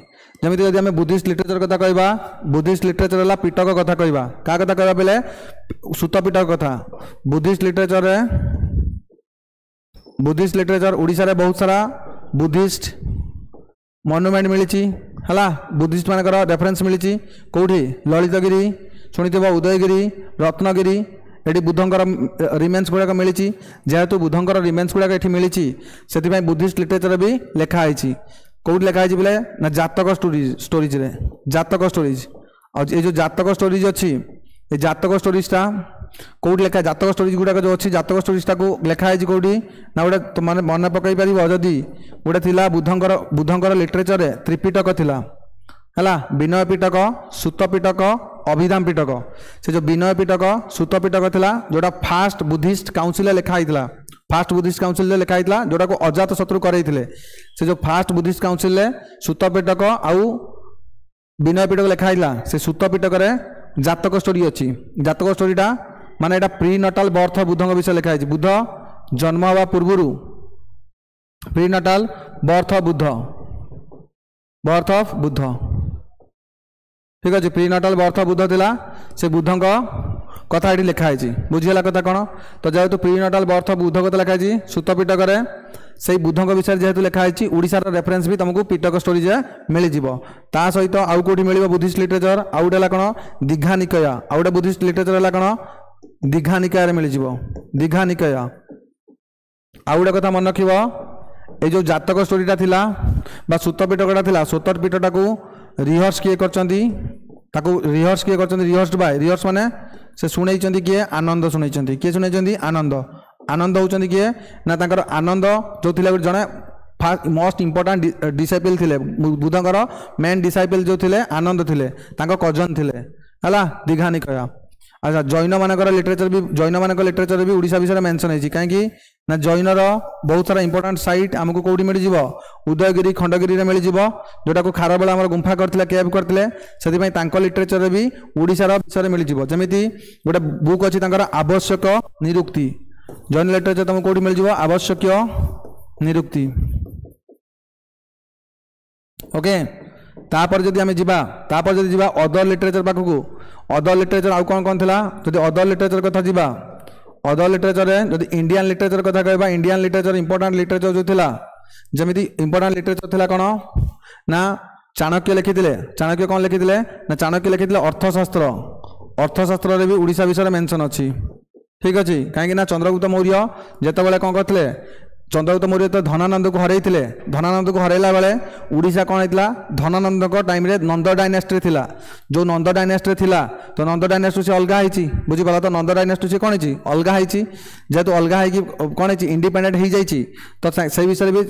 जमीती यदि आम बुद्धिस्ट लिटरेचर कथा कहवा बुद्धिस्ट लिटरेचर है पिटक कथा कहवा क्या कथा कहवा बेले सूत पिटक कथा बुद्धिस्ट लिटरेचर ओडिशा रे बहुत सारा बुद्धिस्ट मॉन्यूमेंट मिली है बुद्धिस्ट मानकर रेफरेंस मिली कौटी ललितगिरी शुणिथिब उदयगिरी रत्नगिरी ये बुद्धंकर रिमेन्स गुड़ाक मिली जेहेतु बुद्धंकर रिमेन्स गुड़ाक ये मिली से बुद्धिस्ट लिटरेचर भी लिखाई कौट लिखाई बोले ना जातक स्टोरीज रे जातक स्टोरीज और ये जो जातक स्टोरीज अच्छी ये जातक स्टोरीजटा कौट लिखा जातक स्टोरीज गुड़ाक जो अच्छी जातक स्टोरीजटा को लिखाई कौटी ना गोटे मैंने मन पकई पार जदि गोटे थिला बुद्धंकर लिटरेचर त्रिपिटक थिला है विनय पिटक सूत पिटक अभिधाम पिटक से जो विनय पिटक सूत पिटक थिला जोटा फास्ट बुद्धिस्ट काउंसिल लिखाई फास्ट बुद्धिस्ट काउंसिल लिखाई जोटा को अजात शत्रु करते से जो फास्ट बुद्धिस्ट काउंसिल सूत पिटक आउ विनय पिटक लिखाई से सूत पिटक जातक स्टोरी अच्छी जातक स्टोरीटा माने एटा प्री नटाल बर्थ बुद्धंग विषय लिखाई बुद्ध जन्म हवा पूर्व pre Natal birth of Buddha ठीक अच्छे प्री नटाल बर्थ बुद्ध थिला से बुद्धंग कथा ये लिखाई बुझीगला कथा कौन तो जेहेतु प्री नटाल बर्थ बुद्ध कथा लिखाई सूत पिटक से बुद्धंग विषय जेहेतु लिखाई ओडिशार रेफरेंस भी तुमको पिटक स्टोरीज मिल ता सहित आउ कौटी मिल बुद्धिस्ट लिटरेचर आउ गोटे कौन दीघा निकय आउ गोटे बुद्धिस्ट लिटरेचर है कौन दीघा निकाय मिल दीघा निकय आउ गोटे कथा मन रख ये जो जातक स्टोरीटा थिला बा सूत पिटकटा थिला सूत पिटकटा को रिहर्स किए करचंदी ताको रिहर्स किए करचंदी रिहर्स्ड बाय रिहर्स माने से सुनैचंदी किए आनंद सुनैचंदी किए सुनैचंदी आनंद आनंद होचंदी किए ना तांकर आनंद जो थिले जने मोस्ट इंपोर्टेंट डिसाइपल थिले बुद्धंकर मेन डिसाइपल जो थिले आनंद थिले तांको कजन थिले हला दीघानिकया। अच्छा जैन मानकर लिटरेचर भी जैन मानकर लिटरेचर भी ओडिशा विषय मेंशन है कहीं ना जैनर बहुत सारा इंपोर्टेंट साइट आमको कौटी मिल जाव उदयगिरी खंडगिरी में मिल जाव जोटा को खारबेल आम गुंफा करते कैब करते से लिटरेचर भी ओडिशार विषय मिल जाव जमी गोटे बुक अच्छी आवश्यक निरुक्ति जैन लिटरेचर तुमको कौटी मिल जाव आवश्यक निरुक्ति ओके। तापर जदि आमे जिबा तापर जदि जिबा अदर लिटरेचर पाखकू अदर लिटरेचर आउ कौन कौन थिला जदि अदर लिटरेचर कथा जिबा अदर लिटरेचर रे जदि इंडियन लिटरेचर कथा कहबा इंडियन लिटरेचर इंपोर्टेंट लिटरेचर जो थिला जमिति इंपोर्टेंट लिटरेचर थिला कोन ना चाणक्य लिखिथिले चाणक्य कौन लिखिथिले ना चाणक्य लिखिथिले अर्थशास्त्र अर्थशास्त्र रे भी ओडिशा विषय मेंशन अछि ठीक अछि काहे ना चंद्रगुप्त मौर्य जेते बेले कोन करथिले चंद्रगुप्त मौर्य तो धनानंद को हरई धनानंद को हरैला बेले ओडिशा कौन होता धनानंद को टाइम रे नंद डायनेस्टी थिला जो नंद डायनेस्टी थिला तो नंद डायनेस्टी से अलग होती बुझीपाल तो नंद डायनेस्टी से कौन है अलग होती जेहेतु अलग हो कौन है इंडिपेंडेंट हो जाइए तो से विषय भी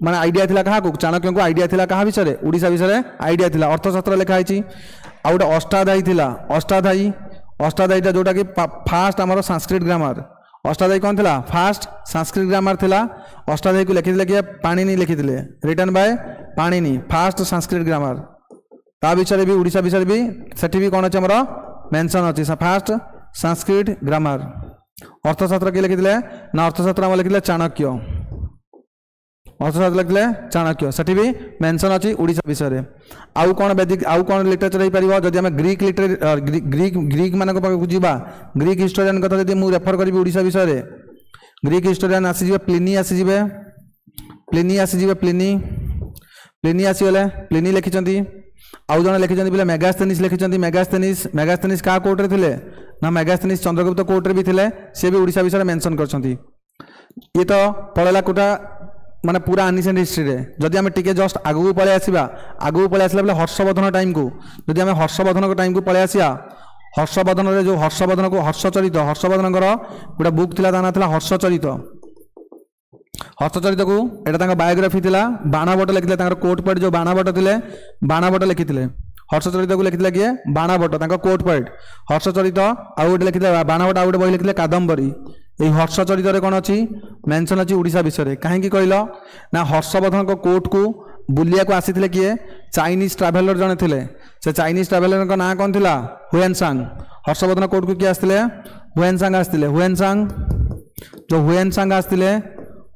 माने आइडिया थिला कहा को चाणक्य को आइडिया थिला कहा विषय ओडिशा विषय आइडिया थिला अर्थशास्त्र लिखाई आ गोटे अष्टाध्यायी थिला अष्टाध्यायीटा जोटा कि फास्ट आमर संस्कृत ग्रामर अष्टाध्यायी कौन थिला फास्ट संस्कृत ग्रामर थिला अष्टाध्यायी को लिखिथिले कि पाणिनि लिखिथिले written by Panini first Sanskrit grammar ता विषय भी ओडिशा विषय भी सेठी भी कौन अछि हमर मेंशन अछि फास्ट संस्कृत ग्रामर। अर्थशास्त्र के लिखिथिले ना अर्थशास्त्र हम लिखिथिले चाणक्य अर्थशास्त्र लिखिथिले चाणक्य सेठी भी मेंशन अछि ओडिशा विषय रे। आउ कौन वैदिक आउ कौन लिटरेचर हो पारिबो जदि हम ग्रीक लिटरेचर ग्रीक मानक पाखकू जिबा ग्रीक हिस्टोरियन कथा जदि मु रेफर करबी ओडिशा विषय रे ग्रीक हिस्टोरियन आसी जिबे प्लिनी आसीगले प्लिनी लिखिचंती आउ जने लिखिचंती बोले मेगास्थेनिस लिखिचंती मेगास्थेनिस का कोर्ट रे थिले ना मेगास्थेनिस चंद्रगुप्त कोर्ट रे भी थिले से भी ओडिशा विषय मेंशन करछंती। ये तो पळेला कोटा माने पूरा एनिसेंट हिस्ट्री रे जदि आमे टिके जस्ट आगु पळे आसीबा बेले हर्षवर्धन टाइम को जदि आमे हर्षवर्धन को टाइम को पळे आसीया हर्षवर्धन रे जो हर्षवर्धन को हर्षचरित हर्षवर्धनकर गोटे बुक थिला ता ना थिला हर्षचरित हर्षचरित को एटा तांका बायोग्राफी थिला बाणाभट्ट लिखिले तांकर कोर्ट पोएट जो बाणाभट्ट थिले बाणाभट्ट लिखिथिले हर्षचरित को लिखिथिले किए बाणाभट्ट तांका कोर्ट पोएट हर्षचरित आ गोटे लिखिथिले बाणाभट्ट आ गोटे बही लिखिथिले कादम्बरी यही हर्षचरित कौन अच्छी मेंशन अच्छी ओडिशा विषय कहीं कहल ना हर्षवर्धन को कोर्ट को बुलिया को आसी किए चाइनीज ट्राभेलर जड़े थे से चाइनीज ट्राभेलर का ना कौन था हुएनसांग हर्षवर्धन कोर्ट को किए आसते हुएनसांग आसते हुएनसांग जो हुएनसांग आसते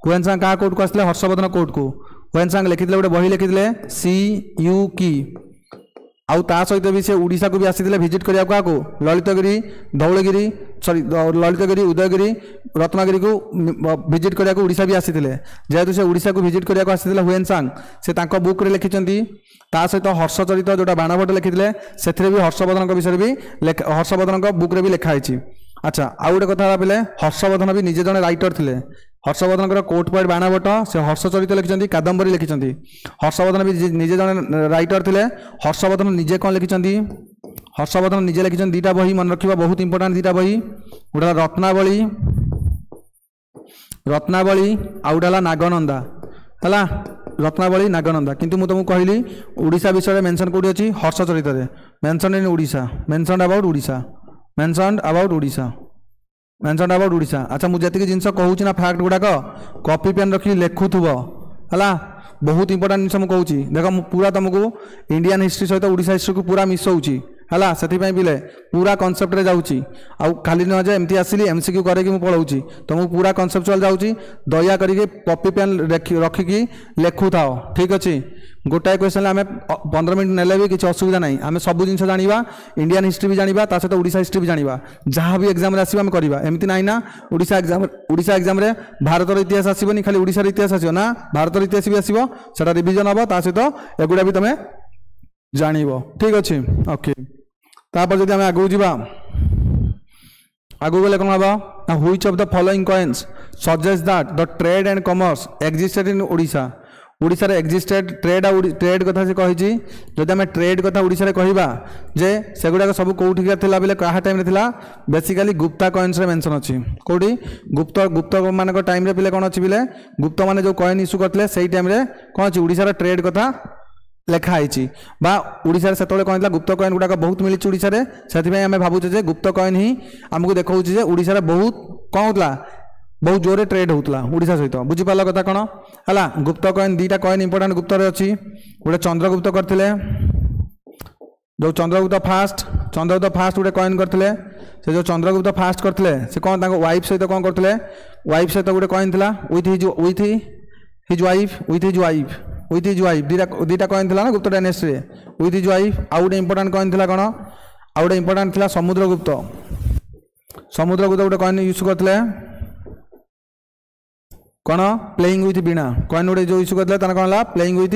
हुएनसांग क्या कोर्ट को आसते हर्षवर्धन कोर्ट को हुएनसांग लिखिते गोटे बही लिखिते सी यू की आउ ता सहित भी से ओडिशा को भी आसी विजिट करिया को ललितगिरी धौलगिरी सॉरी ललितगिरी उदयगिरी रत्नगिरी को विजिट करिया को ओडिशा भी आसी जेहेतु से ओडिशा को विजिट करिया को आसी हुएनसांग से तांको बुक रे लिखिचंती ता सहित हर्षचरित जोटा बाणाभट्ट लिखिथिले सेथिरे भी हर्षवर्धन को विषय भी हर्षवर्धन को बुक रे भी लिखा है। अच्छा आउ गोटे कथा बोले हर्षवर्धन भी निजे जने राइटर थिले हर्षवर्धन कोर्ट पोएट बाणाभट्ट से हर्षचरित लिखिचंती कादम्बरी लिखिचंती हर्षवर्धन भी निजे जने राइटर थिले हर्षवर्धन निजे कौन लिखिचंती हर्षवर्धन निजे लिखिचंती दीटा बही मन रखिबा बहुत इंपोर्टेंट दीटा बही गोटा रत्नावली आउ गोटा नागनंदा हला रत्नावली नागनंदा किंतु मु तुमको कहली ओडिशा विषय मेंशन कोडी अछि हर्षचरित रे mention in Odisha mention about Odisha अच्छा मुझे जी जिनस कहूँ ना फैक्ट गुड़ाक कॉपी पेन रखी लिखुव है बहुत इंपोर्टेंट जिन मुझे कहूँ देख पूरा तुमको इंडियन हिस्ट्री सहित ओडिशा हिस्ट्री को पूरा मिसौची है से बिले पूरा कनसेप्ट रे जाऊँगी आउ खाली नुह जे एमती आसिली एमसीक्यू करके मुझे पढ़ाऊँगी तुमको पूरा कनसेप्चुअल जाऊँगी दया करके कॉपी पेन रखिकी लिखु था ठीक अच्छे गोटाए क्वेश्चन आम 15 मिनट नेले भी किसी असुविधा नहीं आम सब जिन जाना इंडियन हिस्ट्री भी जाना ता सहित ओडिशा हिस्ट्री भी जाना जहाँ भी एग्जाम आस करवा एमती ना ना ओडिशा एग्जाम रे भारतर इतिहास आसबनी खाली ओडिशार इतिहास आसो ना भारतर इतिहास भी आसो सेटा रिविजन हम ता सहित एगुड़ा भी तुम जान ठीक अच्छे ओके तापर जब आम आगू जा आगू गले कौन हम which of the following coins suggest that the trade and commerce existed in Odisha Odisha रे एक्जिस्टेड ट्रेड कथा से कही जदि आम ट्रेड कथा ओडिशा रे कहबा जे सेगुडा सब कोठी थिला बेले कहा टाइम रे थिला बेसिकली गुप्ता कॉइन्स रे मेंशन अछि कोठी गुप्त मानक टाइम रे पिले कोन अछि बिले गुप्त माने जो कॉइन इश्यू करथले सेही टाइम रे कोन अछि ओडिशा रे ट्रेड कथा लिखाई बा ओडिशा से कौन गुप्त कॉइन गुड़ाक बहुत मिली ओडिशा रे से आम भावुचे जे गुप्त कॉइन ही आमको देखा जे ओडिशा रे बहुत कौन होता बहुत जोरे ट्रेड होता ओडिशा सहित बुझीपार कथा कौन है गुप्त कॉइन दीटा कॉइन इंपोर्टेंट गुप्त रे अच्छी गोटे चंद्रगुप्त करते जो चंद्रगुप्त फास्ट गोटे कॉइन करते से जो चंद्रगुप्त फास्ट करते से कौन वाइफ सहित कौन करते वाइफ सहित गोटे कॉइन था विथ हिज वाइफ दीटा कॉइन था ना गुप्त डायनेस्टी रे विथ हिज वाइफ आउ गोटे इंपोर्टेंट कॉइन था कौन आउ गोटे इंपोर्टेंट था समुद्रगुप्त गोटे कॉइन यूज करते कौन प्लेइंग विथ वीणा कॉइन गोटे जो इश्यू करते कौन है प्लेइंग विथ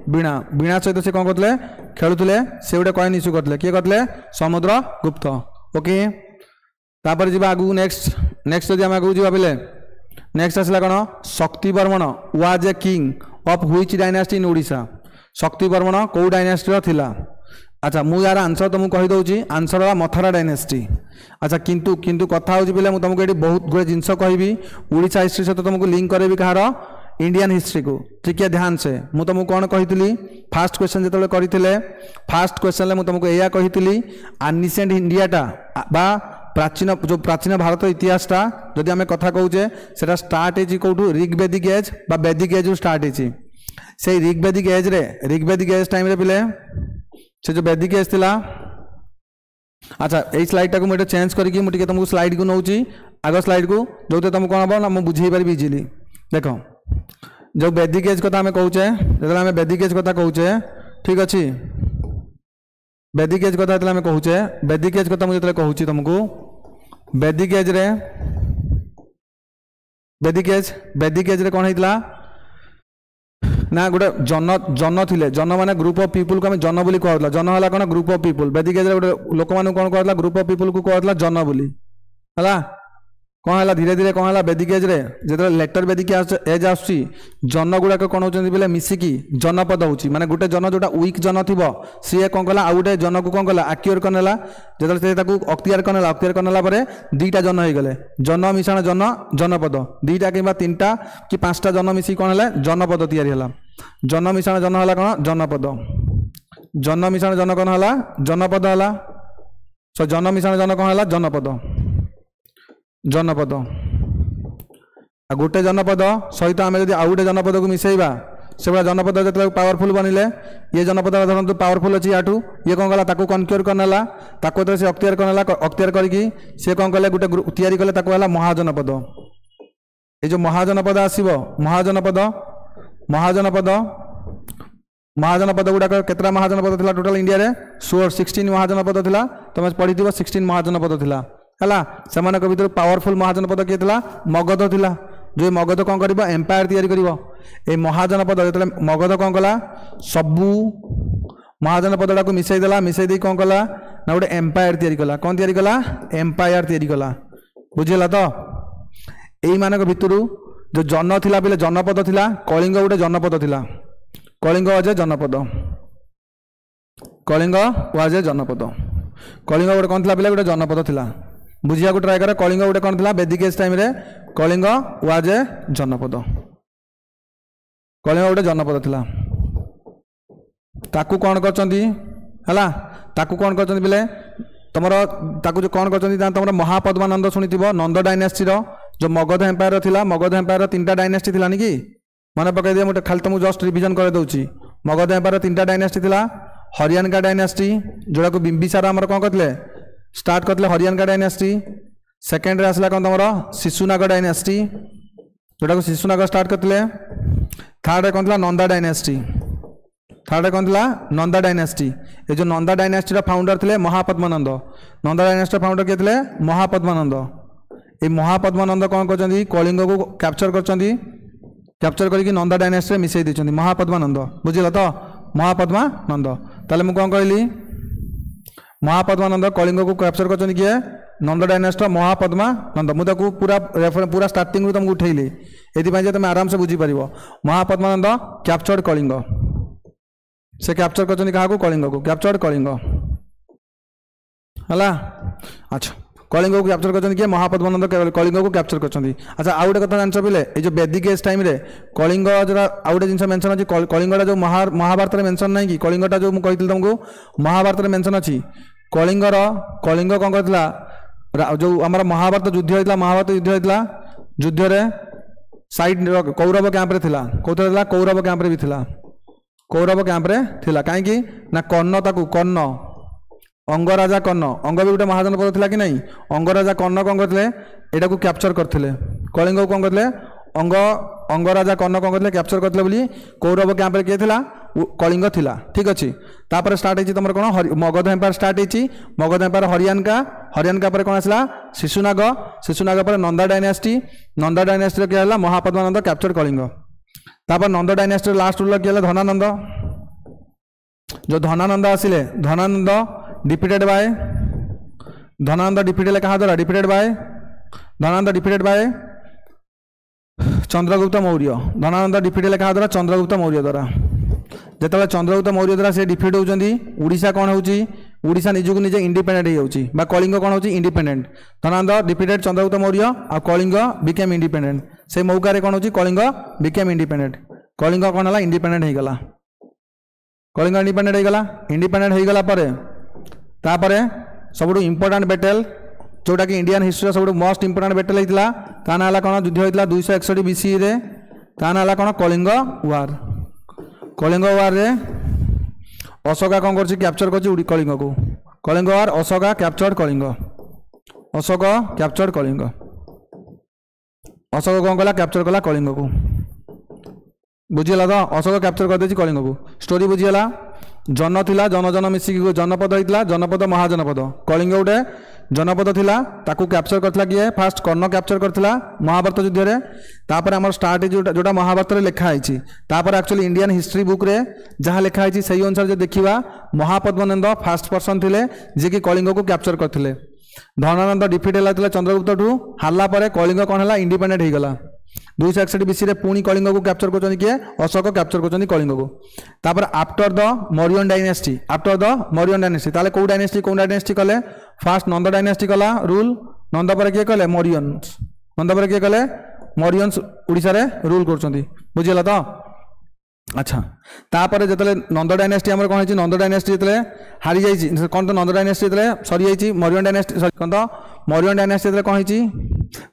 वीणा वीणा सहित से कौन करते खेलुले से गोटे कॉइन इश्यू करते किए करते समुद्रगुप्त ओके तापर जी आगू नेक्स्ट जब आगे जा बोले नेक्स्ट आसला कौन Shaktivarman was a king of which dynasty in Odisha Shaktivarman कौ डायनेस्टी थिला अच्छा मु यार आंसर तुमको कही दउची आंसर है मथुरा डायनेस्टी अच्छा किंतु किंतु कथा होची बेले मु तुमको एटी बहुत गुड़े जिनस कहबी ओडिशा हिस्ट्री सहित तुमको लिंक करेबी कहार इंडियन हिस्ट्री को ठीक है ध्यान से मु तुमको कौन कही फास्ट क्वेश्चन जो करते फास्ट क्वेश्चन में तुमको यह कही एनिसेंट इंडियाटा बा प्राचीन भारत इतिहासटा जदि आम कथा कहूचे से स्टार्ट होती कौटू ऋग्वेदिक एज बा वैदिक एज स्टार्ट होती से ऋग्वेदिक एज टाइम रे पिले से जो वैदिक एज थिला अच्छा यही स्लाइड को मुझे चेंज करके मुझे तुमको स्लाइड को नौची आग स्लाइड को जो तुम कौन हम ना मुझे बुझे पारि इजिली देख जो वैदिक एज कथा आम कहूचे जो आम वैदिक एज कथा कहूचे ठीक अच्छे वैदिक एज कथा आम कहूचे वैदिक एज कथा मुझे कहूँ तुमको वैदिक एज रे कौन होता ना गोटे जन थे जन माने ग्रुप ऑफ पीपल को जन बोली कहला जन है कौन ग्रुप ऑफ पीपल वैदिक एज गोटे लोक मान कौन कहला ग्रुप ऑफ पीपल को कहला जन बोली है कौन है धीरे धीरे कौन है वैदिक एज रे जो लेटर वैदिक एज आसुची जन गुड़ाक कौन होती बोले मिसिकी जनपद होची माने गोटे जन जोटा वीक जन थी सी कौन कला आउ गोटे जन को कौन कला आक्योर करनेला जो अक्तियार करनेला दीटा जन हो गले जन मिशाण जन जनपद दीटा कि तीनटा कि पांचटा जन मिसी कौन है जनपद तैयारी है जन मिशाण जन है कौन जनपद जन मिशाण जन कौन है जनपद है सो जन मिशाण जन कौन है जनपद गोटे जनपद सहित आम जब आउ गोटे जनपद को मिसेबा से भाई जनपद जो पावरफुल बनले ये जनपद धरत पावरफुल अच्छी या ये कौन कला कनक्योर करनेला से अक्तियार करके सी कौन कले गोटे तैयारी कले महाजनपद ये जो महाजनपद आसो महाजनपद गुड़ाक केतरा महाजनपद था टोटाल इंडिया रे 16 महाजनपद था तुम पढ़ी 16 महाजनपद था है से भर पावरफुल महाजनपद किए था मगध थिला जो मगध कौन कर एम्पायर तैयारी कर महाजनपद जो मगध कौन कला सबू महाजनपद को मिसई कौन कला ना गोटे एम्पायर तैयारी कला कौन तैयारी कला एम्पायर तैयारी कला बुझेगा तो यही मानक भितर जो जन थिला बेले जनपद थिला कलिंग गोटे जनपद थिला कलिंग वाज जनपद कलिंग वाज जनपद कलिंग गोटे कौन थिला बेले गोटे जनपद थिला बुझिया को ट्राए कर कलिंग गोटे कौन था वैदिक एज टाइम रे कलिंग वाज ए जनपद कलिंग गोटे जनपद थिला ताकू कौन करचंदी हला ताकू कौन करचंदी बेले तुमर ताकू जो कौन करचंदी तुमर महापद्मानंद सुनिथिबो नंद डायनेस्टी रो जो मगध एम्पायर थिला मगध एम्पायर तीनटा डायनेस्टी थिला नि कि मन पकई दिए मुझे खाली तुमको जस्ट रिविजन कर दउची मगध एम्पायर तीनटा डायनेस्टी थिला हरियाणा डायनेस्टी जोड़ा को बिंबिसार आमर कौन करते स्टार्ट करते हरियाणा डायनेस्टी सेकेंड रे आसला कौन तुम शिशुनाग डायनेस्टी जोटा को शिशुनाग स्टार्ट करते थर्ड कौन था नंदा डायनेस्टी थर्ड कौन था नंदा डायनेस्टी ये जो नंदा डायनेस्टी फाउंडर थे महापद्मानंद नंदा डायनेस्टी फाउंडर किए थे महापद्मानंद ये महापद्मानंद कौन कर कलिंग को कैप्चर कैप्चर करके नंदा डायनेस्टी मिसई देते महापद्मानंद बुझल तो महापद्मानंद ताले मु कौन कहली महापद्मानंद कलिंग को कैप्चर कर किए नंद डायनेस्टी महापद्मा नंद मुझे पूरा पूरा स्टार्टिंग तुमको उठेली ये तुम आराम से बुझीपर महापद्मानंद कैप्चर्ड कलिंग से कैप्चर कर क्या कलिंग को कैप्चर्ड कलिंग है। अच्छा कलिंग को कैप्चर कर महापद्मानंद कलिंग को कैप्चर कर। अच्छा आउ गोटे कथा जान पे ये जो वैदिक एज टाइम कलिंग जो आउ गोटे जिन मेनसन अच्छी कलिंगटा जो महाभारत में मेनसन ना कि कलिंगटा जो मुझे तुमको महाभारत में मेनसन अच्छी कलिंगर कलिंग कौन कर जो आम महाभारत युद्ध होता महाभारत युद्ध होता युद्ध साइड कौरव कैंप्रे थिला कौन कौरव कैंप्रे भी थिला कौरव कैंप्रे थिला कहीं ना कर्ण ताकू कर्ण अंगराजा कर्ण अंग भी गोटे महाजनपद थिला कि नहीं अंगराजा कर्ण कौन करते यहाँ को कैप्चर करते कलिंग को कौन करते अंग अंगराजा कर्ण कौन करते कैप्चर करते बोली कौरव कैंप्रे किए थिला कलिंग थिला ठीक अच्छे तापर स्टार्ट होती तुम कौन मगध एम्पायर स्टार्ट होती मगध एम्पायर हरियाणा पर कौन आसला शिशुनाग शिशुनाग पर नंदा डायनेस्टी क्या है महापद्मानंद कैप्चर कलिंग तापर नंद डायनेस्टी लास्ट रूलर किए धनानंद जो धनानंद आसिले Dhanananda defeated by Dhanananda defeated क्या द्वारा defeated by Dhanananda defeated by Chandragupta Maurya Dhanananda defeated क्या द्वारा चंद्रगुप्त मौर्य द्वारा जिते चंद्रगुप्त मौर्य द्वारा से डिफिट होती ओडिशा कौन होची ओडिशा निजक निजे इंडिपेंडेंट हो कलिंग कौन होची इंडिपेंडेंट धनानंद डिफिटेड चंद्रगुप्त मौर्य आ कलिंग बिकेम इंडिपेंडेंट से मौका कौन होची कलिंग बिकेम इंडिपेंडेंट कलिंग कौन है इंडिपेंडेंट होगला कलिंग इंडिपेंडेंट होगला इंडिपेंडेंट होगला तापर सब इंपोर्टाट बैटल जोटा कि इंडियन हिस्ट्री सब मोस्ट इंपोर्टाट बैटल होता ता ना कौन युद्ध होता 261 BC ता ना कौन कलिंग वार कलिंग वार रे अशोका कौन कर कैप्चर कर कलिंग को कलिंग वार अशोका कैप्चर्ड कलिंग अशोक कैप्चर्ड कलिंग अशोक कौन कला कैप्चर कला कलिंग को बुझीगला तो अशोक कैप्चर कर दे कलिंग को स्टोरी बुझीगला जन थिला जन जन मिसिक जनपद होता जनपद महाजनपद कलिंग गोटे जनपद थिला ताकू कैप्चर करथिला किए फास्ट कर्ण कैप्चर करथिला महाभारत युद्ध रे तापर हमर स्टार्ट जोटा महाभारत रे लिखा है तापर एक्चुअली इंडियन हिस्ट्री बुक रे जहाँ लिखा है सही अनुसार जो देखा महापद्मानंद फास्ट पर्सन थिले जे कि कलिंग को कैप्चर करथिले धनानंद डिफिट है चंद्रगुप्त ठू हारला पर कलिंग कौन है इंडिपेंडेंट होगला 261 BC पुणी कलिंग को कैप्चर कर किए अशोक कैप्चर कर कलिंग को तापर आफ्टर द मौर्यन डायनेस्टी ताले कौ डायनेस्टी कले फास्ट नंद डायनेस्टी कला रूल नंद पर किए कले मौर्यंस नंद पर किए कले मौर्यंस ओडिशा रे रूल कर बुझीगला तो। अच्छा तापर जो नंद डायनेस्टी आम कौन है नंद डायनेस्टी जो हारी जाइए कौन तो नंद डायनेस्टी जो सरी जाइए मौर्यन डायनेस्टी सरी कौन तो मौर्यन डायनेस्टी जो कौन है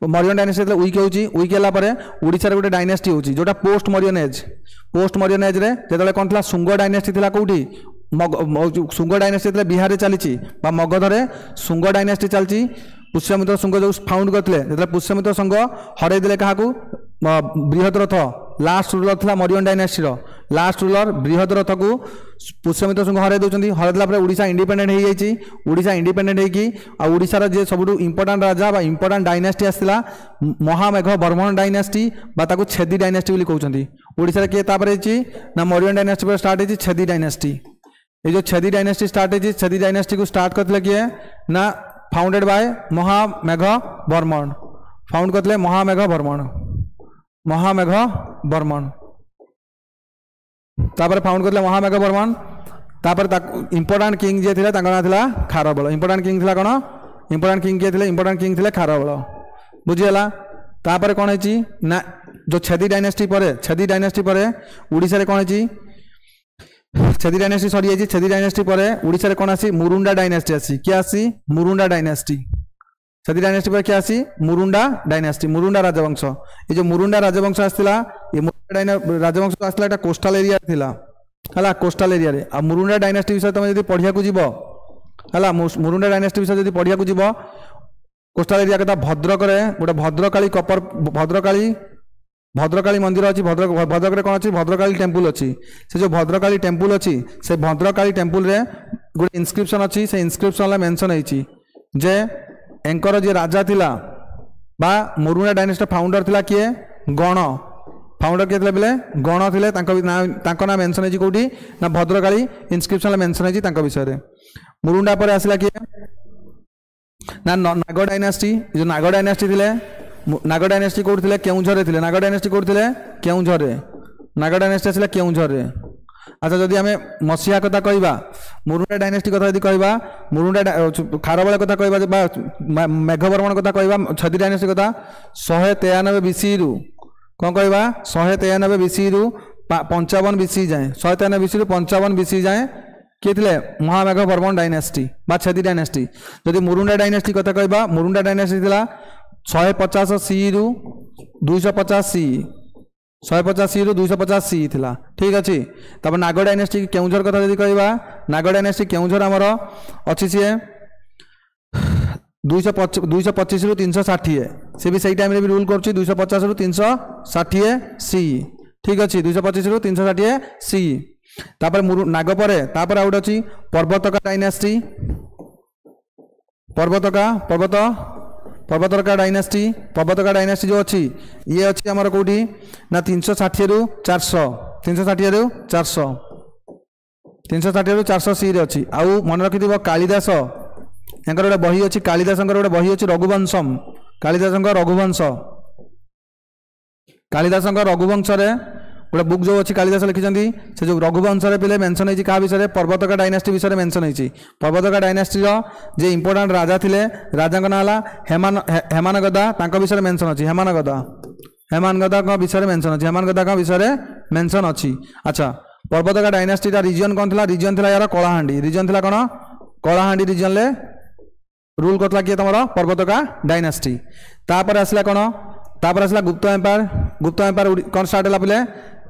मौर्यन डायनेस्टी जो वीक है ओडिशा रे गोटे डायनेस्टी होची जोटा पोस्ट मौर्यन एज रे जो कौन था शुंग डायनेस्टी थी कौटी शुंग डायनेस्टी बिहार चली मगध में शुंग डायनेस्टी चलती पुष्यमित्र शुंग जो फाउंड करते पुष्यमित्र शुंग हरई क्या बृहद्रथ लास्ट रूलर था Mauryan dynasty last ruler Brihadratha को पुष्यमित्र शुंग हरई दौरान हरईला ओडिशा इंडिपेंडेंट हो जाइए ओडिशा इंडिपेंडेंट होगी ओडिशार जे सब इंपोर्टाट राजा इंपोर्टाट डायनेस्टी आसला महामेघ बर्मन डायनेस्टी छेदी डायनेस्टी कहते ओडिशा किए ना मौर्यन डायनेस्टी पर स्टार्ट होती छेदी डायनेस्टी ये जो छेदी डायनेस्टी स्टार्ट होती छेदी डायनेस्टी को स्टार्ट करते किए ना फाउंडेड बाय महामेघ बर्मन फाउंड करते महामेघ बर्मन तापर फाउंड करते महामेघ बर्मन तापर इंपोर्टाट किंग जे थिला ना थिला खारबल इंपोर्टाट किंग थिला कौन इंपोर्टाट किंग किए थिले इंपोर्टाट किंग थिले खारबल बुझीगला तापर कौन है ना जो छेदी डायनेस्टी पर ओडिशा रे कौन है छेदी डायनेस्टी सरी जाइए छेदी डायनेस्टी पर ओडिशा रे कौन आसी मुरुंडा डायनेस्टी आसी क्या आसी मुरुंडा डायनेस्टी छेदी डायनेस्टी पर क्या आसी मुरुंडा डायनेस्टी मुरुंडा राजवंश ये जो मुरुंडा राजवंश आसला ये मुरुंडा राजवंश आसला एटा कोस्टल एरिया थिला हला कोस्टल एरिया रे आ मुरुंडा डायनेस्टी विषय तुम यदि पढ़िया को जीवो हला मुरुंडा डायनेस्टी विषय यदि पढ़िया को जीवो कोस्टल एरिया कथा भद्रक रे गोटे भद्रकाली कपर भद्रकाली मंदिर अच्छी भद्रक रे कौन अच्छी भद्रकाली टेम्पल अच्छी से जो भद्रकाली टेम्पल अच्छी से भद्रकाली टेम्पल रे गोटे इनस्क्रिप्शन अच्छी से इनस्क्रिप्शन मेंशन होती जे एंकर जे राजा थिला बा मुरुंडा डायनेस्टी फाउंडर थिला किए गण फाउंडर किए थिले बेले गण थिले तांको ना मेंशन होती कोठी ना भद्रकाली इनस्क्रिप्शन मेंशन होती विषय रे मुरुंडा पर आसला किए ना नाग डायनास्टी जो नाग डायनास्टी थे नाग डायनास्टी कौट थे केउझर थे नाग डायनास्टी कौट थे केउझर नाग डायनास्टी आसला केउझर। अच्छा जदि आम मसीहा कथा कहवा मुरुंडा डायनास्टी कथा यदि कहवा मुरुंडा खारबेल कथा कहवा मेघवर्मन कथा कहवा छदी डायनास्टी कथा 193 BC रु कौन कहवा 193 BC रु 55 BC जाए 193 BC रु 55 BC जाए किए थे महामेघवर्मन डायनास्टी बा छदी डायनास्टी। जदि मुरुंडा डायनास्टी कथा कहवा मुरुंडा डायनास्टी थिला 150 CE रु 250 CE 150 CE रु 250 CE थिला ठीक अच्छे। तब नाग डायनास्टी केउझर कथा यदि कहवा नाग डायनास्टी केउझर आमर अच्छी सी 225 रु 360 सी भी सही टाइम रे भी रूल कर 250 रु 360 CE ठीक अच्छे 225 रु 360 CE। तापर नाग पर तापर आउट अच्छी पर्वतका डायनास्टी पर्वतका डायनास्टी जो अच्छी ये अच्छी आमर कौटी ना 360 रु 400 360 रु 400 CE रे अच्छी। आउ मन रखि कालिदास यांकर गोटे बही अच्छी कालिदास गोटे बही अच्छी रघुवंशम कालिदास रघुवंश गोटे बुक जो अच्छी कालिदास लिखिं से जो रघुवंश पे मेंशन होती क्या विषय पर्वतका डायनास्टी विषय मेंशन होती पर्वतका डायनास्टी जे इंपोर्टाट राजा थे राजा ना हेमानगदा विषय मेंशन अच्छी हेमानगदा विषय मेंशन अच्छी हेमानगदा विषय मेंशन अच्छी। अच्छा पर्वतका डायनास्टी रिजन कौन था रिजन था यार कलाहांडी रिजन था कौन कलाहांडी रिजन ले रूल करता किए तुम पर्वतका डायनास्टी। तापर आसला कौन तापर आसला गुप्त एम्पायर कौन स्टार्ट है पे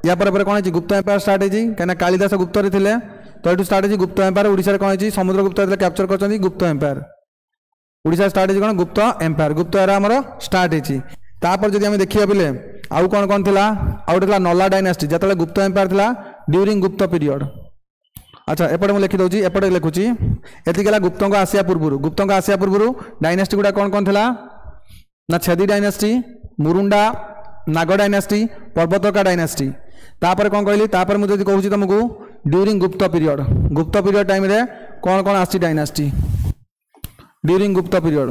या पर कौन है गुप्त एम्पायर स्टार्ट होती कहीं कालिदास गुप्त थे तो ये स्टार्ट होती गुप्त एम्पायर ओडिशा कौन है समुद्रगुप्त कैप्चर कर गुप्त एम्पायर ओडिशा स्टार्ट होती कौन गुप्त एरा आमर स्टार्ट होती। तापर जब आम देखिए पे आउ कौन कौन था आउ गोटे नला डायनास्टी जो गुप्त एम्पायर था ड्यूरिंग गुप्त पीरियड। अच्छा एपटे मुझे लिखिदे एपटे लिखुची एतिकला गुप्तों आसिया पूर्व डायनास्टी गुड़ा कौन कौन था ना छदी डायनास्टी मुरुंडा नाग डायनास्टी पर्वतका डायनास्टी। तापर कौन कहली तापर मुझे कहूँ तुमको ड्यूरिंग गुप्त पीरियड टाइम रे कौन कौन आसी डायनास्टी ड्यूरिंग गुप्त पीरियड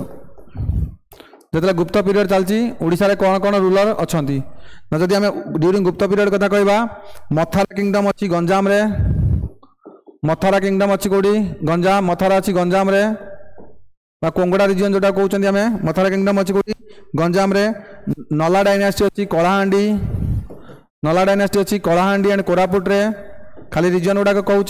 जो गुप्त पीरियड चलती ओडिशा रे कौन कौन रूलर अच्छा ना जदि आम ड्यूरिंग गुप्त पीरियड कथा कहवा मथारा किंगडम अच्छी गंजाम रे मथारा किंगडम अच्छी कौटी गंजाम मथारा अच्छी गंजाम रे कोंगड़ा रिजन जोटा कहते आम मथारा किंगडम अच्छी कौटी गंजाम रे नला डायनास्टी अच्छी कलाहांडी एंड कोरापुट रे खाली रिजन गुड़ाक कहूँ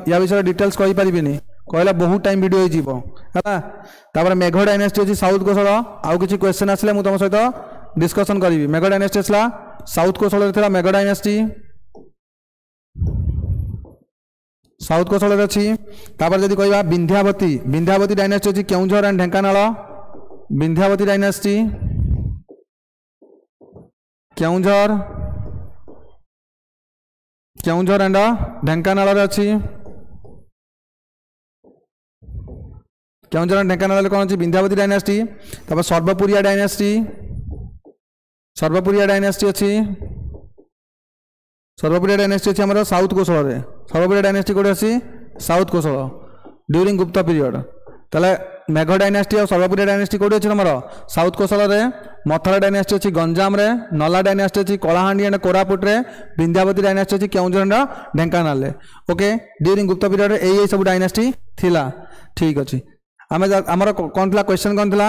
या विषय डिटेल्स कही पारिनी कहला बहुत टाइम वीडियो है। मेघ डायनास्टी अच्छी साउथ कोसल आउ किसी क्वेश्चन आसले मुझे तुम सहित डिस्कसन करी। मेघ डायनास्टी आसला साउथ कोसल था मेघ डायनास्टी साउथ कोसल अच्छी। तापर जदि कहवा विंध्यावती डायनास्टी अच्छी Keonjhar and Dhenkanal Vindhyavati dynasty Keonjhar and Dhenkanal अच्छी केउझर एंड ढेंकानाल कौन अच्छी विंध्यावती डायनास्टी। तापर सर्वपुरिया डायनास्टी अच्छी सर्वपुरिया डायनास्टी अच्छी आम साउथ कोसल सर्वपुरिया डायनास्टी कौटे अच्छी साउथ कोसल ड्यूरिंग गुप्त पीरियड। ताले मेघ डायनास्टी और सर्वपुरिया डायनास्टी कौटे अच्छी तुम साउथ कोसल मथुरा डायनास्टी अच्छी गंजाम रे नला डायनास्टी अच्छी कलाहांडी एंड कोरापुट रे विंध्यावती डायनास्टी अच्छी Keonjhar and Dhenkanal okay during गुप्त पीरियड यही सब डायनास्टी थिला ठीक अच्छी। आमर कौन था क्वेश्चन कौन था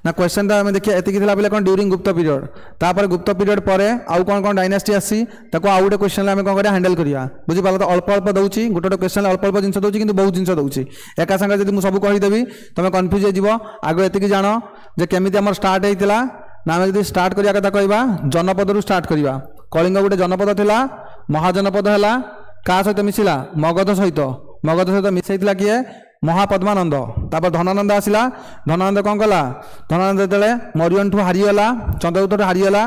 ना क्वेश्चन तो आम देखिए एति पे कौन ड्यूरिंग गुप्त पीरियड तापर गुप्त पीरियड पर आउ कौन कौन डायनास्टी आसी आउ गोटे क्वेश्चन आम कौन करा हैंडल करिया बुझीपार तो अल्प अल्प दूसरी गोटे क्वेश्चन अल्प अल्प जिन दूसरी कि बहुत जिन दूसरी एका सागर जब मुझे सब कहीदेवी तुम कन्फ्यूज हो आगे एति जान जे केमी आम स्टार्ट होता ना आम जो स्टार्ट करिया कथा कहवा जनपद रु स्टार्ट करिया कलिंग गोटे जनपद थिला महाजनपद है क्या सहित मिसिला मगध सहित मिसैला किए महापद्मानंद तापर धनानंद आसला धनानंद कौन कला धनानंद जो मरियन ठू हारीगला चंद्रगुप्त हारीगला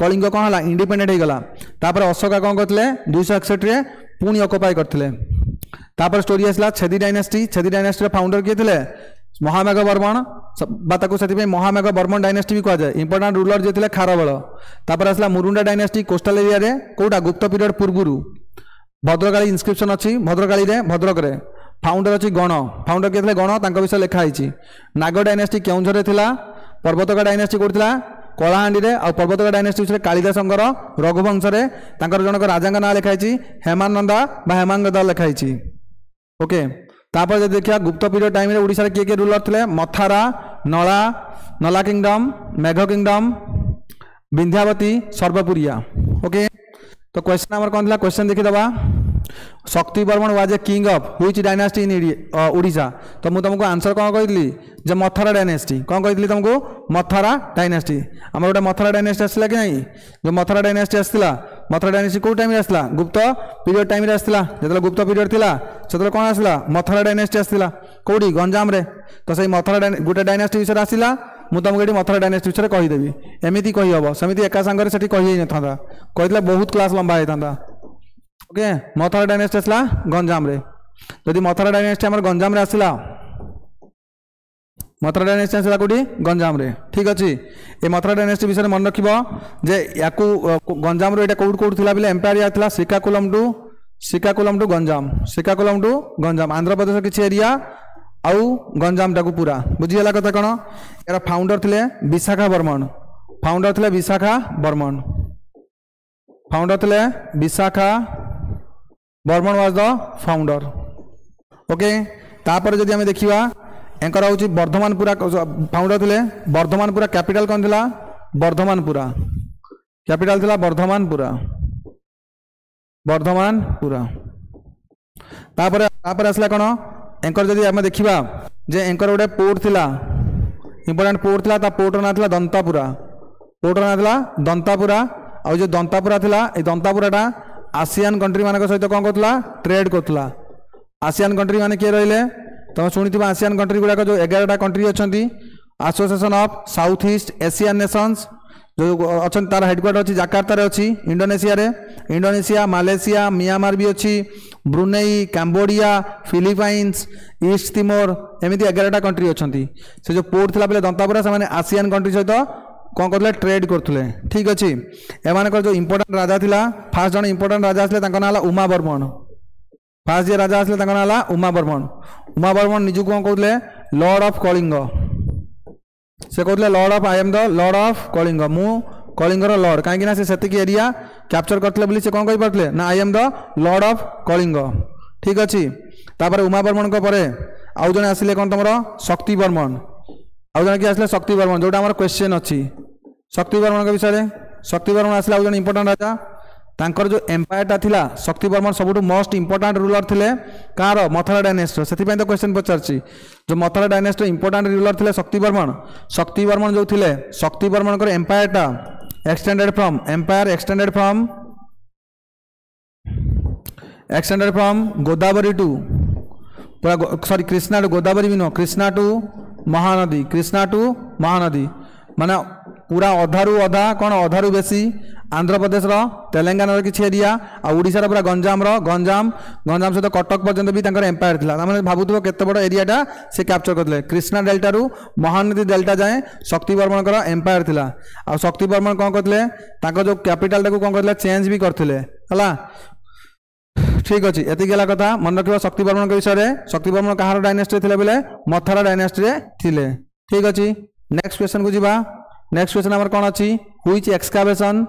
कलिंग कौन है इंडिपेंडेंट हो गला तापर अशोका कौन करते 261 पुणी ऑक्युपाई करते। तापर स्टोरी आसला छेदी डायनास्टी फाउंडर किए थे महामेघ बर्मन से महामेघ बर्मन डायनास्टी भी कहुए इंपोर्टाट रूलर जे थे खारबेल। तापर आसला मुरुंडा डायनास्टी कोस्टाल एरिया कौटा गुप्त पीरियड पूर्व भद्रकाली इनस्क्रिप्शन अच्छी भद्रकाली भद्रक फाउंडर अच्छी गण फाउंडर किए गण तांको विषय लिखाई नाग डायनेस्टी केउंझर थिला पर्वतका डायनेस्टी कोठी थिला कलाहांडी रे आ पर्वतका डायनेस्टी विषय कालिदासंकर रघुवंश रे तांकर जनक राजा ना लिखाई हेमानंदा बा हेमांगदा लिखाई ओके तापर जब देखिया गुप्त पीरियड टाइम रे ओडिसा रे किए किए रूलर थिले मथारा नला Nala kingdom Megha kingdom Vindhyavati Sarvapuriya okay तो क्वेश्चन नंबर कौन था क्वेश्चन देखी दबा Shakti Barman was a king of which dynasty in Odisha तो मुझे तुमको आंसर कौन कही जे मथारा डायनेस्टी कौन कही तुमको मथारा डायनेस्टी आम गोटे मथारा डायनेस्टी आसला कि नहीं जो मथारा डायनेस्टी आसला मथारा डायनेस्टी कौ टाइम आसला गुप्त पीरियड टाइम आसला जो गुप्त पीरियड थिला से कौन आसला मथारा डायनेस्टी आसला कौटी गंजाम रे तो सही मथारा गोटे डायनेस्टी विषय आसला मुझे तुमको ये मथारा डायनेस्टी विषय कहीदेवी एमती कही हम सेमती एका सांगे से कही था कही बहुत क्लास लंबा होता ओके मथारा डायनेस्टी आसला गंजाम रे जदि मथारा डायनेस्टी आम गंजाम रे आसला मथुरा डायनेस्टी आसला कौटी गंजाम रे ठीक अच्छे ये मथुरा डायनेस्टी विषय मन रखिब जे याकू गंजाम रो एटा कौट कौट थिला बेले एम्पायर या थिला श्रीकाकुलम टू गंजाम आंध्र प्रदेश किसी एरिया आउ गंजाम टाकू पूरा बुझीगला कथा कौन यार फाउंडर थिले Vishakha Barman was the founder okay तापर जदि आमे देखिबा एंकर हूँ वर्धमानपुरा फाउंडर थे वर्धमानपुरा कैपिटल कौन था वर्धमानपुरा कैपिटल था वर्धमानपुरा तापर आसला कौन एंकर जदि आम देखा जे एंकर गोटे पोर्ट थिला इंपोर्टेंट पोर्ट थिला ता पोर्टर ना थिला दंतापुरा आउ जो दंतापुरा थिला ए दंतापुराटा आसियान कंट्री मान सहित कौन करथला ट्रेड करथला आसियान कंट्री माने किए रहिले तुम शुणी आसियान कंट्री गुड़ाक जो 11टा कंट्री अच्छा association of south east Asian Nations जो अच्छा तार हेडक्वार्टर अच्छी जाकार्ता अच्छी इंडोनेशिया मालेशिया मियांमार भी अच्छी Brunei Cambodia Philippines east Timor एमती 11टा कंट्री अच्छा से जो पोर्ट थिला बेले दंतापुरा से आसियान कंट्री सहित कौन करते ट्रेड करते ठीक अच्छे एम जो इंपोर्टेंट राजा थिला फास्ट जन इंपोर्टेंट राजा आसले ना उमा बर्मन फास्ट जे राजा आसले ना उमा बर्मन निजु कौन कहते लॉर्ड ऑफ कलिंग से कहते lord of I am the lord of Kalinga मु कलिंगर लॉर्ड कहीं से एरिया कैप्चर करते से कौन कही पारे ना I am the lord of Kalinga ठीक अच्छे तापर उमा बर्मन पर आउ जने आसिले कौन तुम शक्ति बर्मन आउ जने किए आसले शक्ति बर्मन जोटा आम क्वेश्चन अच्छी शक्ति बर्मन विषय शक्ति बर्मन आसले आउ जने इंपोर्टेंट राजा तांकर जो एम्पायरटा थिला शक्ति बर्मन सबुठ मोस्ट इंपोर्टेंट रूलर थिले कार मथुरा डायनेस्टी से तो क्वेश्चन पचारछि जो मथुरा डायनेस्टी इंपोर्टेंट रूलर थिले शक्ति बर्मन जो थिले शक्ति बर्मन कर एम्पायरटा एक्सटेंडेड फ्रॉम गोदावरी टू पूरा सॉरी कृष्णा टू गोदावरी भी नो कृष्णा टू महानदी माने पूरा अधारू अधा कौन अधारू बेसी आंध्र प्रदेश तेलंगाना किसी एरिया आ ओडिशा पूरा गंजाम सहित कटक पर्यंत भी एम्पायर था मैंने भावुव केते बड़ एरियाटा से कैप्चर करते कृष्णा डेल्टा रू महानदी डेल्टा जाए शक्ति बर्मन एम्पायर था आ शक्ति बर्मन कौन करते जो कैपिटल कौन करते चेंज भी करते है ठीक अच्छे एति गला कथा मन रखा शक्ति बर्मन विषय शक्ति बर्मन कहार डायनेस्टी थे बोले मथुरा डायनेस्टी थे ठीक अच्छे नेक्स्ट क्वेश्चन को जीवा नेक्स्ट क्वेश्चन आमर कौन अच्छी which excavation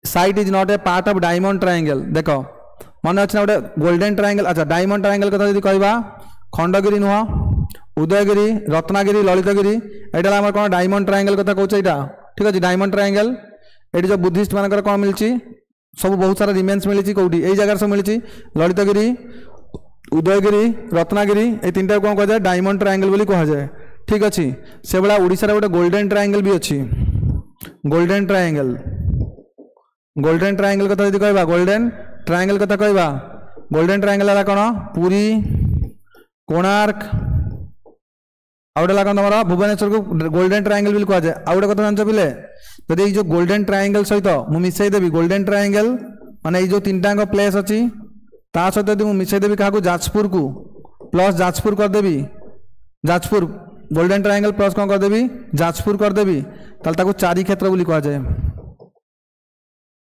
site is not a part of diamond triangle देख मन अच्छे ना गोटे गोल्डन ट्रायंगल अच्छा डायमंड ट्रायंगल कथा यदि कहवा खंडगिरी नुह उदयगिरी रत्नागिरी ललितगिरी यहाँ आम कौन डायमंड ट्रायंगल कथा कौच यहाँ ठीक अच्छे डायमंड ट्रायंगल ये जो बुद्धिस्ट मानकर कौन मिली सब बहुत सारा रिमेन्स मिली कौटी यही जगह सब मिली ललितगिरी उदयगिरी रत्नागिरी ये तीन टाइप कौन कह जाए डायमंड ट्रायंगल बोली कह जाए ठीक अच्छे से भाया ओडिशा गोटे गोल्डन ट्रायंगल भी अच्छी गोल्डन ट्रायंगल कथा यदि कहवा गोल्डन ट्रायंगल कथा कहवा गोल्डन ट्रायंगल है कौन पुरी कोणार्क आउटे कौन तुम भुवनेश्वर को गोल्डन ट्रायंगल भी कह जाए आउ गोटे कथा जानते पिले जब जो गोल्डन ट्रायंगल सहित मुझे मिसईदेवी गोल्डन ट्रायंगल माने जो तीन टाक प्लेस अच्छी ता सहित यदि मिसईदेवी क्या जाजपुर को प्लस जाजपुर करदेवी जाजपुर गोल्डन ट्रायंगल प्लस कौन करदेवी जाजपुर करदेवी ताल ताको चारि क्षेत्र बोली कह जाए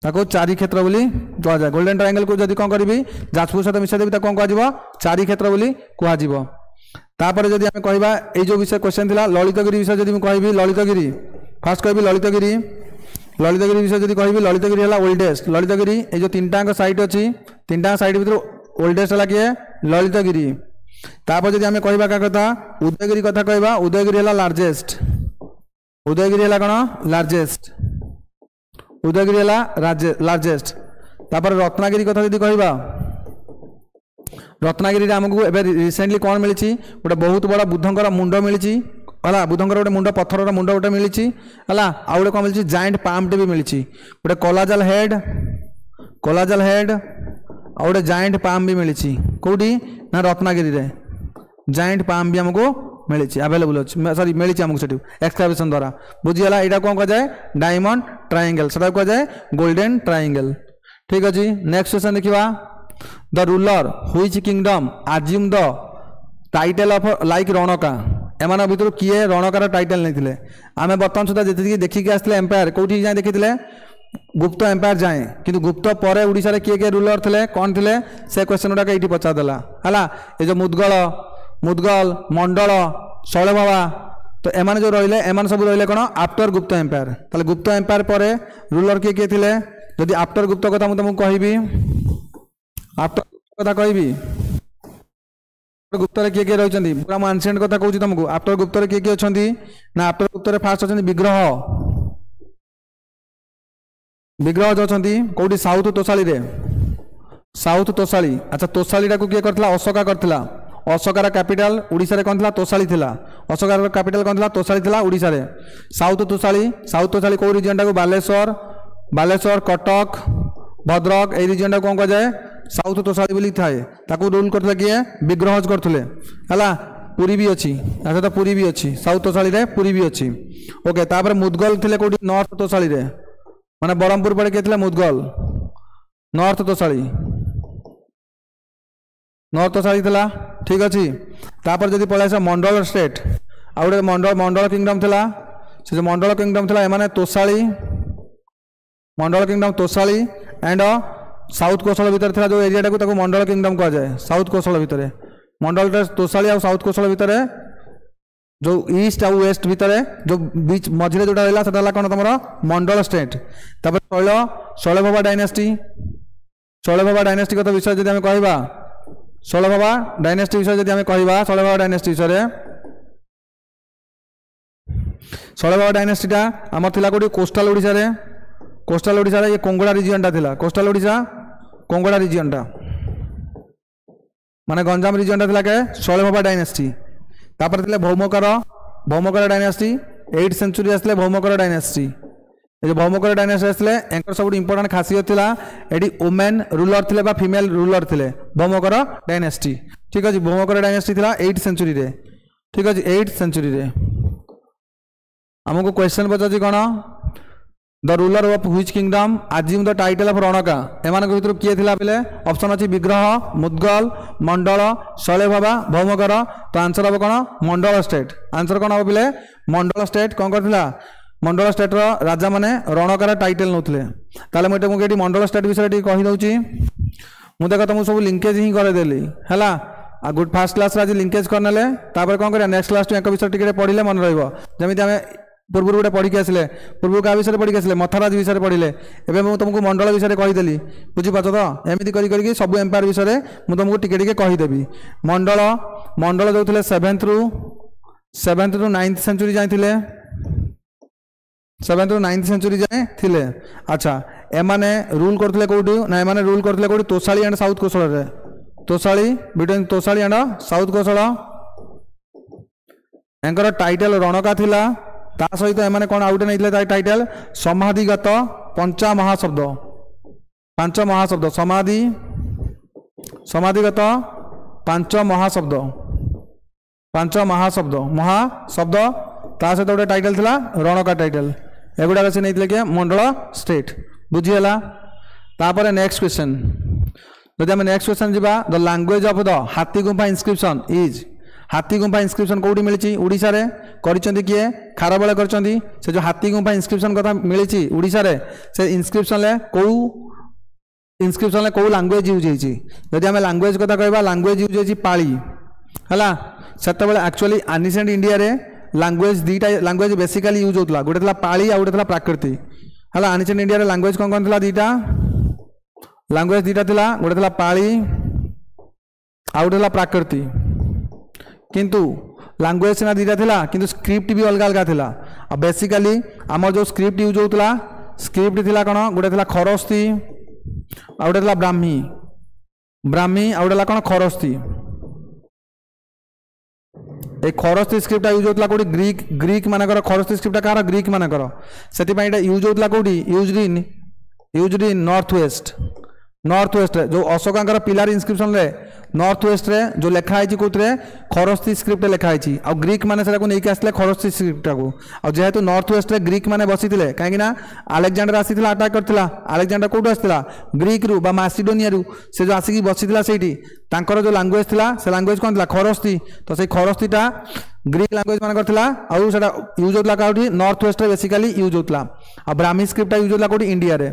ताको चारि क्षेत्र बोली कह जाए गोल्डन ट्रायंगल को जदी कोन करबी जाजपुर सहित मिसा देबी ता कोन कहजिवो चारि क्षेत्र बोली कहजिवो तापर जदी हम कहबा ए जो विषय क्वेश्चन थिला ललितगिरी विषय जदी हम कहबी ललितगिरी फर्स्ट कहबी ललितगिरी ललितगिरी विषय जदी कहबी ललितगिरी हला ओल्डेस्ट ललितगिरी ए जो तीनटा साइट अछि तीनटा साइट भीतर ओल्डेस्ट हला के ललितगिरी तापर जदी हम कहबा का कथा उदयगिरी कथा कहबा उदयगिरी हला लार्जेस्ट उदयगिरी हला कोन लार्जेस्ट उदयगिरी हला लार्जेस्ट तापर रत्नागिरी कथा जदी कहबा रत्नागिरी रे हमकु एबे रिसेंटली कोन मिलिछि गोटे बहुत बड़ा बुद्धंकर मुंड मिलिछि हला बुद्धंकर गोटे मुंड पत्थरर मुंड गोटे मिलिछि हला आ गोटे कोन मिलिछि जायंट पाम टे भी मिलिछि गोटे कोलाजल हेड आ गोटे जायंट पाम भी मिलिछि कोठी ना रत्नागिरी रे जायंट पाम भी हमको मिलिछि अवेलेबल अछि सॉरी मिलिछि हमको सेठी एक्सकैवेशन द्वारा बुझी हला एटा कोन कह जाय डायमंड ट्रायंगल सेटा कह जाय गोल्डन ट्रायंगल ठीक अछि नेक्स्ट क्वेश्चन देखिबा the ruler which kingdom assume the title of like Ranaka एमान भीतर किए रणकार टाइटल नहीं थिले आमे बर्तमान सुधा जति देखि के आस्ते एम्पायर कोठी जाय देखिथिले गुप्त एम्पायर जाए किंतु गुप्त परे ओडिसा रे किए रूलर थिले कोन थिले से क्वेश्चन उडा एठी पचा देला हला ए जो मुदगल मंडल शैलबाबा तो एमान जो रहिले एमान सब रहिले कोन आफ्टर गुप्त एम्पायर ताले गुप्त एम्पायर परे रूलर किए थिले जदि आफ्टर गुप्त कथा म तुमको कहबी आफ्टर कथा कहबी गुप्त रे किए रहिचंदी पूरा म एंशिएंट कथा कहूची तुमको आफ्टर गुप्त रे किए अछंती ना आफ्टर गुप्त रे फास्ट अछंती विग्रह जो अछंती कोठी साउथ तोसाली अच्छा तोसाली को किए करथला अशोका करथला अशोकार कैपिटल ओडिसा रे कोन थला तोसाली थिला अशोकार कैपिटल कोन थला तोसाली थिला ओडिसा रे साउथ तोसाली को रीजन को बालेश्वर कटक भद्रक ए रीजन टा कोन कह जाए साउथ तोसाली बोली थाए ताको रूल करथले किए विग्रह करथले हला पुरी भी अछि अच्छा तो पुरी भी अछि साउथ तोसाली रे पुरी भी अछि ओके तापर मुदगल थिले कोठी नॉर्थ तोसाली रे माने बरमपुर पड़े के थिले मुदगल नॉर्थ तोसाली थिला ठीक अछि तापर जदी पळासा मंडल स्टेट आउडे मंडल किंगडम थिला से जो मंडल किंगडम थिला ए माने मंडल kingdom Tosali and south Kosal भीतर थिला जो एरिया को मंडल किंगडम कह जाए साउथ कोसल भीतर मंडल तोसाली और साउथ कोसल भीतर जो ईस्ट और वेस्ट भीतर जो बीच मझे जोटा रहा है कौन तुम मंडल स्टेट तापर शैलबाबा डायनेस्टी कथा विषय जब आम कह शैलबाबा डायनेस्टी विषय जब आम कह शैलबाबा डायनेस्टी विषय शैलबाबा डायनेस्टीटा आम थिला कोठी कोस्टल ओडिसा रे ये कोंगड़ा रीजन टा थिला कोस्टल ओडिसा कोंगड़ा रीजन टा माने गंजाम रीजन टा थिला के शैलबाबा डायनेस्टी तापर थिले भौमकर डायनेस्टी 8th सेंचुरी आसले भौमकर डायनेस्टी ए भौमकर डायनेस्टी आसले एंकर सब इंपोर्टेंट खासियत थिला एडी वुमेन रूलर थिले बा फीमेल रूलर थिले भौमकर डायनेस्टी ठीक अछि भौमकर डायनेस्टी थिला 8th सेंचुरी रे ठीक अछि 8th सेंचुरी रे हमको क्वेश्चन पचाछि कोन the ruler of which kingdom assume the title of Ranaka एमान भीतर किए थिला बेले ऑप्शन अछि विग्रह मुदगल मंडल शैलबाबा भौमकर तो आंसर हम कोन मंडल स्टेट आंसर कोन हो बेले मंडल स्टेट कोन करथिला मंडल स्टेट रो राजा माने रणकार टाइटल नउथले ताले मटे मुके मंडल स्टेट विषय कहि दउची मु देख तुम सब लिंकेज ही करे देली हला आ गुड फर्स्ट क्लास रे आज लिंकेज करनेले तापर कोन करे नेक्स्ट क्लास एक विषय टिके पढिले मन रहइबो जेमिति हमें पूर्व गोटे पढ़ी के आसिले पूर्व क्या विषय पढ़ी के आसिले मथाराज विषय पढ़िले एबे मु तुमको मंडल विषय कहीदेली बुझीपाच तो एमती करी सब एम्पायर विषय मु तुमको टिके टिके कहीदेवी मंडल जो थे 7th ରୁ 9th सेंचुरी जाए 7th ରୁ 9th सेंचुरी जाए थिले अच्छा एमाने रूल करथिले कोठी ना एमाने रूल करथिले कोठी तोसाली एंड साउथ कोसल रे Tosali between Tosali and south Kosala एंकर टाइटल रणका थिला ता सहित एमाने कोन आउटे नैथिले ता टाइटल समाधिगत पंच महाशब्द समाधिगत पांच महाशब्द ता सहित गोटे टाइटल थिला रणका टाइटल एगुडा से नैथिले के मंडल स्टेट बुझीला तापर नेक्स्ट क्वेश्चन जदि हम नेक्स्ट क्वेश्चन जिबा द लैंग्वेज ऑफ द हाथी गुंफा इंस्क्रिप्शन इज हाथी गुंफा इनस्क्रिप्शन कौटी मिली ओडिशा रे करिसेंती किए खारबेल करचंती से जो हाथी गुंफा इनस्क्रिप्शन कथा मिली ओडिशा रे से इनस्क्रिप्शन ले कौ लैंग्वेज यूज होती जदि आम लैंग्वेज कथा कहबा लैंग्वेज यूज होती पाली है से एक्चुअली एनिसेंट इंडिया रे लैंग्वेज दीटा लैंग्वेज बेसिकली यूज होता गोटे था पाली आ गोटे प्राकृति है एनिसेंट इंडिया रे लैंग्वेज कौन कौन था दीटा लैंग्वेज दीटा थिला गोटे था पाली आ गोटे था प्राकृति किंतु लैंग्वेज सीना दीटा थिला किंतु स्क्रिप्ट भी अलग अलग थिला आ बेसिकली आम जो स्क्रिप्ट यूज होता स्क्रिप्ट थिला कौन गोटे था खरस्ती आ गोटे था ब्राह्मी ब्राह्मी आ गोटे कौन खरस्ती ए खरस्ती स्क्रिप्ट यूज होता कौटी ग्रीक ग्रीक मानकर खरस्ती स्क्रिप्ट कहार ग्रीक मानकर से यूज होता कौटी यूज्ड इन नॉर्थ वेस्ट जो अशोका पिलार इनस्क्रिप्शन रे नॉर्थ वेस्ट रे जो लिखाई कौन खरस्ती स्क्रिप्ट लिखाई आ ग्रीक मैंने नहीं आसते खरस्ती स्क्रिप्ट को आ जेहेतु नॉर्थ वेस्ट रे ग्रीक मैंने बसी कहीं आलेक्जेंडर आसी अटाक करता आलेक्जेंडर कौटू आसला ग्रीक रु बा मासिडोनिया रु से जो आसिक बसी से जो लैंग्वेज था से लैंग्वेज कौन था खरस्ती तो से खरस्तीटा ग्रीक लैंग्वेज मान करता यूज होता कौटी नॉर्थ वेस्ट रे बेसिकली यूज होता आ ब्राह्मी स्क्रिप्ट यूज होता कौटी इंडिया रे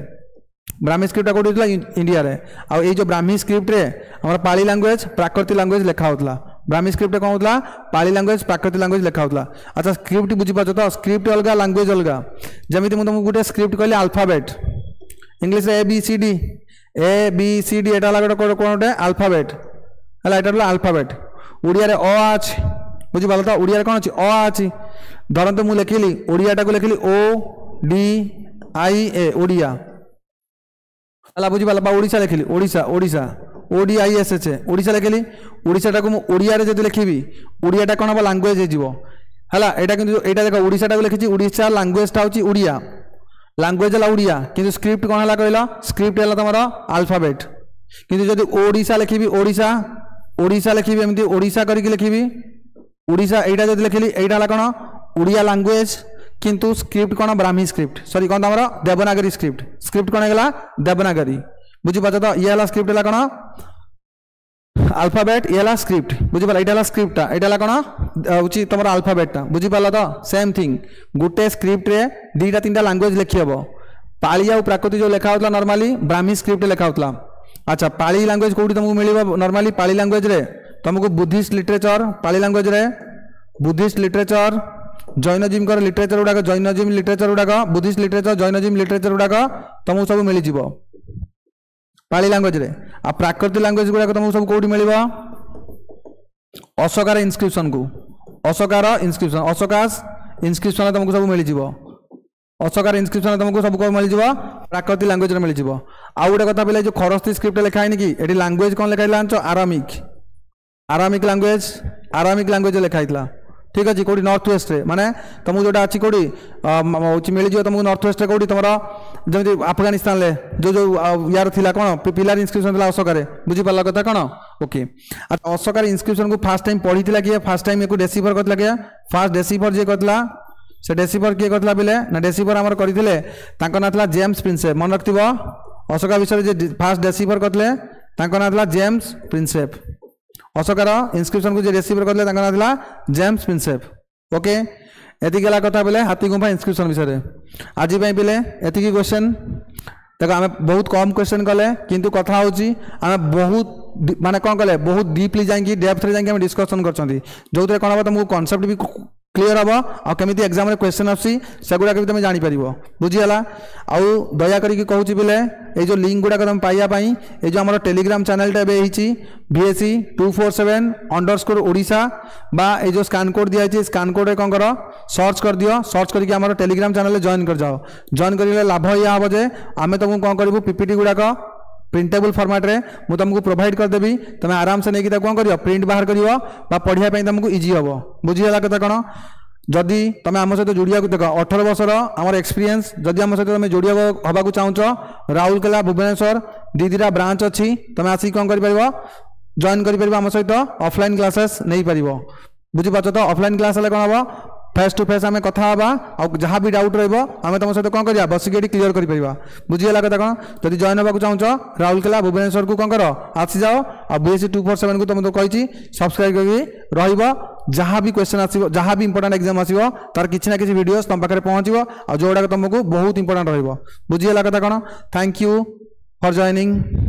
ब्राह्मी स्क्रिप्ट कौटी होता इंडिया रे आ ये जो ब्राह्मी स्क्रिप्ट रे हमारा पाली लैंग्वेज प्राकृतिक लैंग्वेज लिखा होता ब्राह्मी स्क्रिप्ट कौन होता पाली लैंग्वेज प्राकृतिक लैंग्वेज लिखा होता अच्छा स्क्रिप्ट बुझीपार तो स्क्रिप्ट अलग लैंग्वेज अलग जमी तुमको गोटे स्क्रिप्ट कहली अल्फाबेट इंग्लिश ABCD एटा गोटे कौन गोटे अल्फाबेट है यहाँ अल्फाबेट ओडिया रे अ अच्छी बुझीपार तो ओडिया कौन अच्छी अ अच्छी धरत मुझे लिखिली ओडियाटा को लिखिली ODIA ओडिया है बुझीपार ओडिशा लिखिली ओडिशा ओडिशा ODISH ओडिशा लिखिली ओडिशाटा को ओडिया रे जब लिखी ओडियाटा कौन हम लैंग्वेज हो है यहाँ देख ओडिशाटा को लिखी ओडिशा लैंग्वेजटा हूँ ओडिया लैंग्वेज है ओडिया किंतु स्क्रिप्ट कौन है कहल स्क्रिप्ट है तुम अल्फाबेट किंतु जब ओडिशा लिखी ओडिशा ओडिशा लिखी एमती ओडिशा करके लिखी ओडिशा यहाँ जब लिखिली यहाँ कौन ओडिया लैंग्वेज किंतु स्क्रिप्ट कौन ब्राह्मी स्क्रिप्ट सॉरी कौन तुम देवनागरी स्क्रिप्ट कौन है देवनागरी बुझीपार तो ये है स्क्रिप्ट है कौन अल्फाबेट ये है स्क्रिप्ट बुझीपार यहाँ स्क्रिप्टा यहाँ कौन हूँ तुम अल्फाबेटा बुझीपार तो सेम थिंग गोटे स्क्रिप्ट रे दीटा तीन लैंग्वेज लिखी हम पाली आ प्राकृतिक जो लिखा होता नॉर्मली ब्राह्मी स्क्रिप्ट लिखा होता अच्छा पाली लैंग्वेज कौटी तुमको मिल नॉर्मली पाली लैंग्वेज रे तुमको बुद्धिस्ट लिटरेचर पाली लैंग्वेज रे बुद्धिस्ट लिटरेचर जैनजिम लिटरेचर गुड़ाक जैनजिम लिटरेचर गुड़ाक बुद्धिस्ट लिटरेचर जैनजिम लिटरेचर गुड़ाक तुमको सब मिल पाली लैंग्वेज रे आ प्राकृतिक लैंग्वेज गुड़ाक तुमको सब कौटी मिल अशोकार इनस्क्रिप्शन को अशोकार इनस्क्रिप्शन अशोकास इनस्क्रिप्शन तुमको सब मिल अशोकार इनस्क्रिप्शन तुमको सब कौन मिल प्राकृतिक लैंग्वेज मिल आउ गोटे कथा पे जो खरस्ती स्क्रिप्ट लिखाई कि ये लैंग्वेज कौन लिखाई जान आरामिक लैंग्वेज लिखाई ठीक अच्छे कौटी नॉर्थ वेस्ट रे माने तुमको जोटा अच्छी कौटी मिल तुमको नॉर्थ वेस्ट कौटी तुम जमी अफगानिस्तान ले जो जो यार थिला कौन पिलार इनस्क्रिप्शन था अशोकार बुझीपार कथा कौन ओके अशोकार इनस्क्रिप्शन को फास्ट टाइम पढ़ी किए फास्ट टाइम एक डेसीफर करता किए फास्ट डेसीफर जी करता से डेसीफर किए करता बोले ना डेसीफर आमर करते ना था जेम्स प्रिंसेप मन रखिव अशोका विषय फास्ट डेसीफर करते ना था जेम्स प्रिंसेप अशोकार इनस्क्रिप्शन को जो डेसीफर करते ना था जेम्स प्रिंसेप ओके एति गला कथा बोले हाथी गुंफा इनस्क्रिप्शन विषय आज बोले एति क्वेश्चन देखो आम बहुत कम क्वेश्चन कले किंतु कथा होची आम बहुत माने कौन कले बहुत डीपली जाइए डेप्थ रे जाइए डिस्कसन कर जो कौन हम तुमको कॉन्सेप्ट भी क्लीयर हम आमि एग्जाम क्वेश्चन आसी सेगुड़ाक भी तुम जापर बुझीगला आउ दया करी कहूँ बोले ये जो लिंक गुड़ाक तुम पाइबापी ये जो आम टेलीग्राम चैनलटा VSC 247 ओडिशा बा ये जो स्कान कोड दिखाई स्कान कोड कौन कर सर्च कर दियो सर्च करके आम टेलीग्राम चैनल जॉइन कर जाओ जॉइन कर लाभ या हम जे आम तुमको कौन करूँ PPT गुड़ाक प्रिंटेबल फॉर्मेट रे मु तुमको प्रोवाइड करदेवी तुम आराम से नहीं कौन कर प्रिंट बाहर कर पढ़ाई तुमको इजी हम बुझीगला कथा कौन जदि तुम आम सहित जोड़िया देख 18 वर्षर आम एक्सपीरियंस जदि आम सहित तुम जोड़िया हवाक चाहूच राउरकेला भुवनेश्वर दीटा ब्रांच अच्छी तुम आसिक कौन कर जॉइन कर आम सहित ऑफलाइन क्लासेस नहीं पार बुझीपार तो ऑफलाइन क्लास कौन हम फेस टू फेस आम कथा और जहाँ भी डाउट रमें तुम सहित कौन करा बसिक क्लीयर कर बुझीगला कथा कौन जब जॉइन होगा चाहो राउरकेला भुवनेश्वर को कौन कर आसी जाओ और BSc 247 को तुमको कही सब्सक्राइब कर जहाँ भी क्वेश्चन आसो जहाँ भी इंपोर्टेंट एग्जाम आसो तार किसी ना किसी वीडियोस तुम पाखे पहुँचो और जोड़ा तुमको बहुत इंपोर्टेंट रही बुझीगला कथा कौन थैंक यू फॉर जॉइनिंग।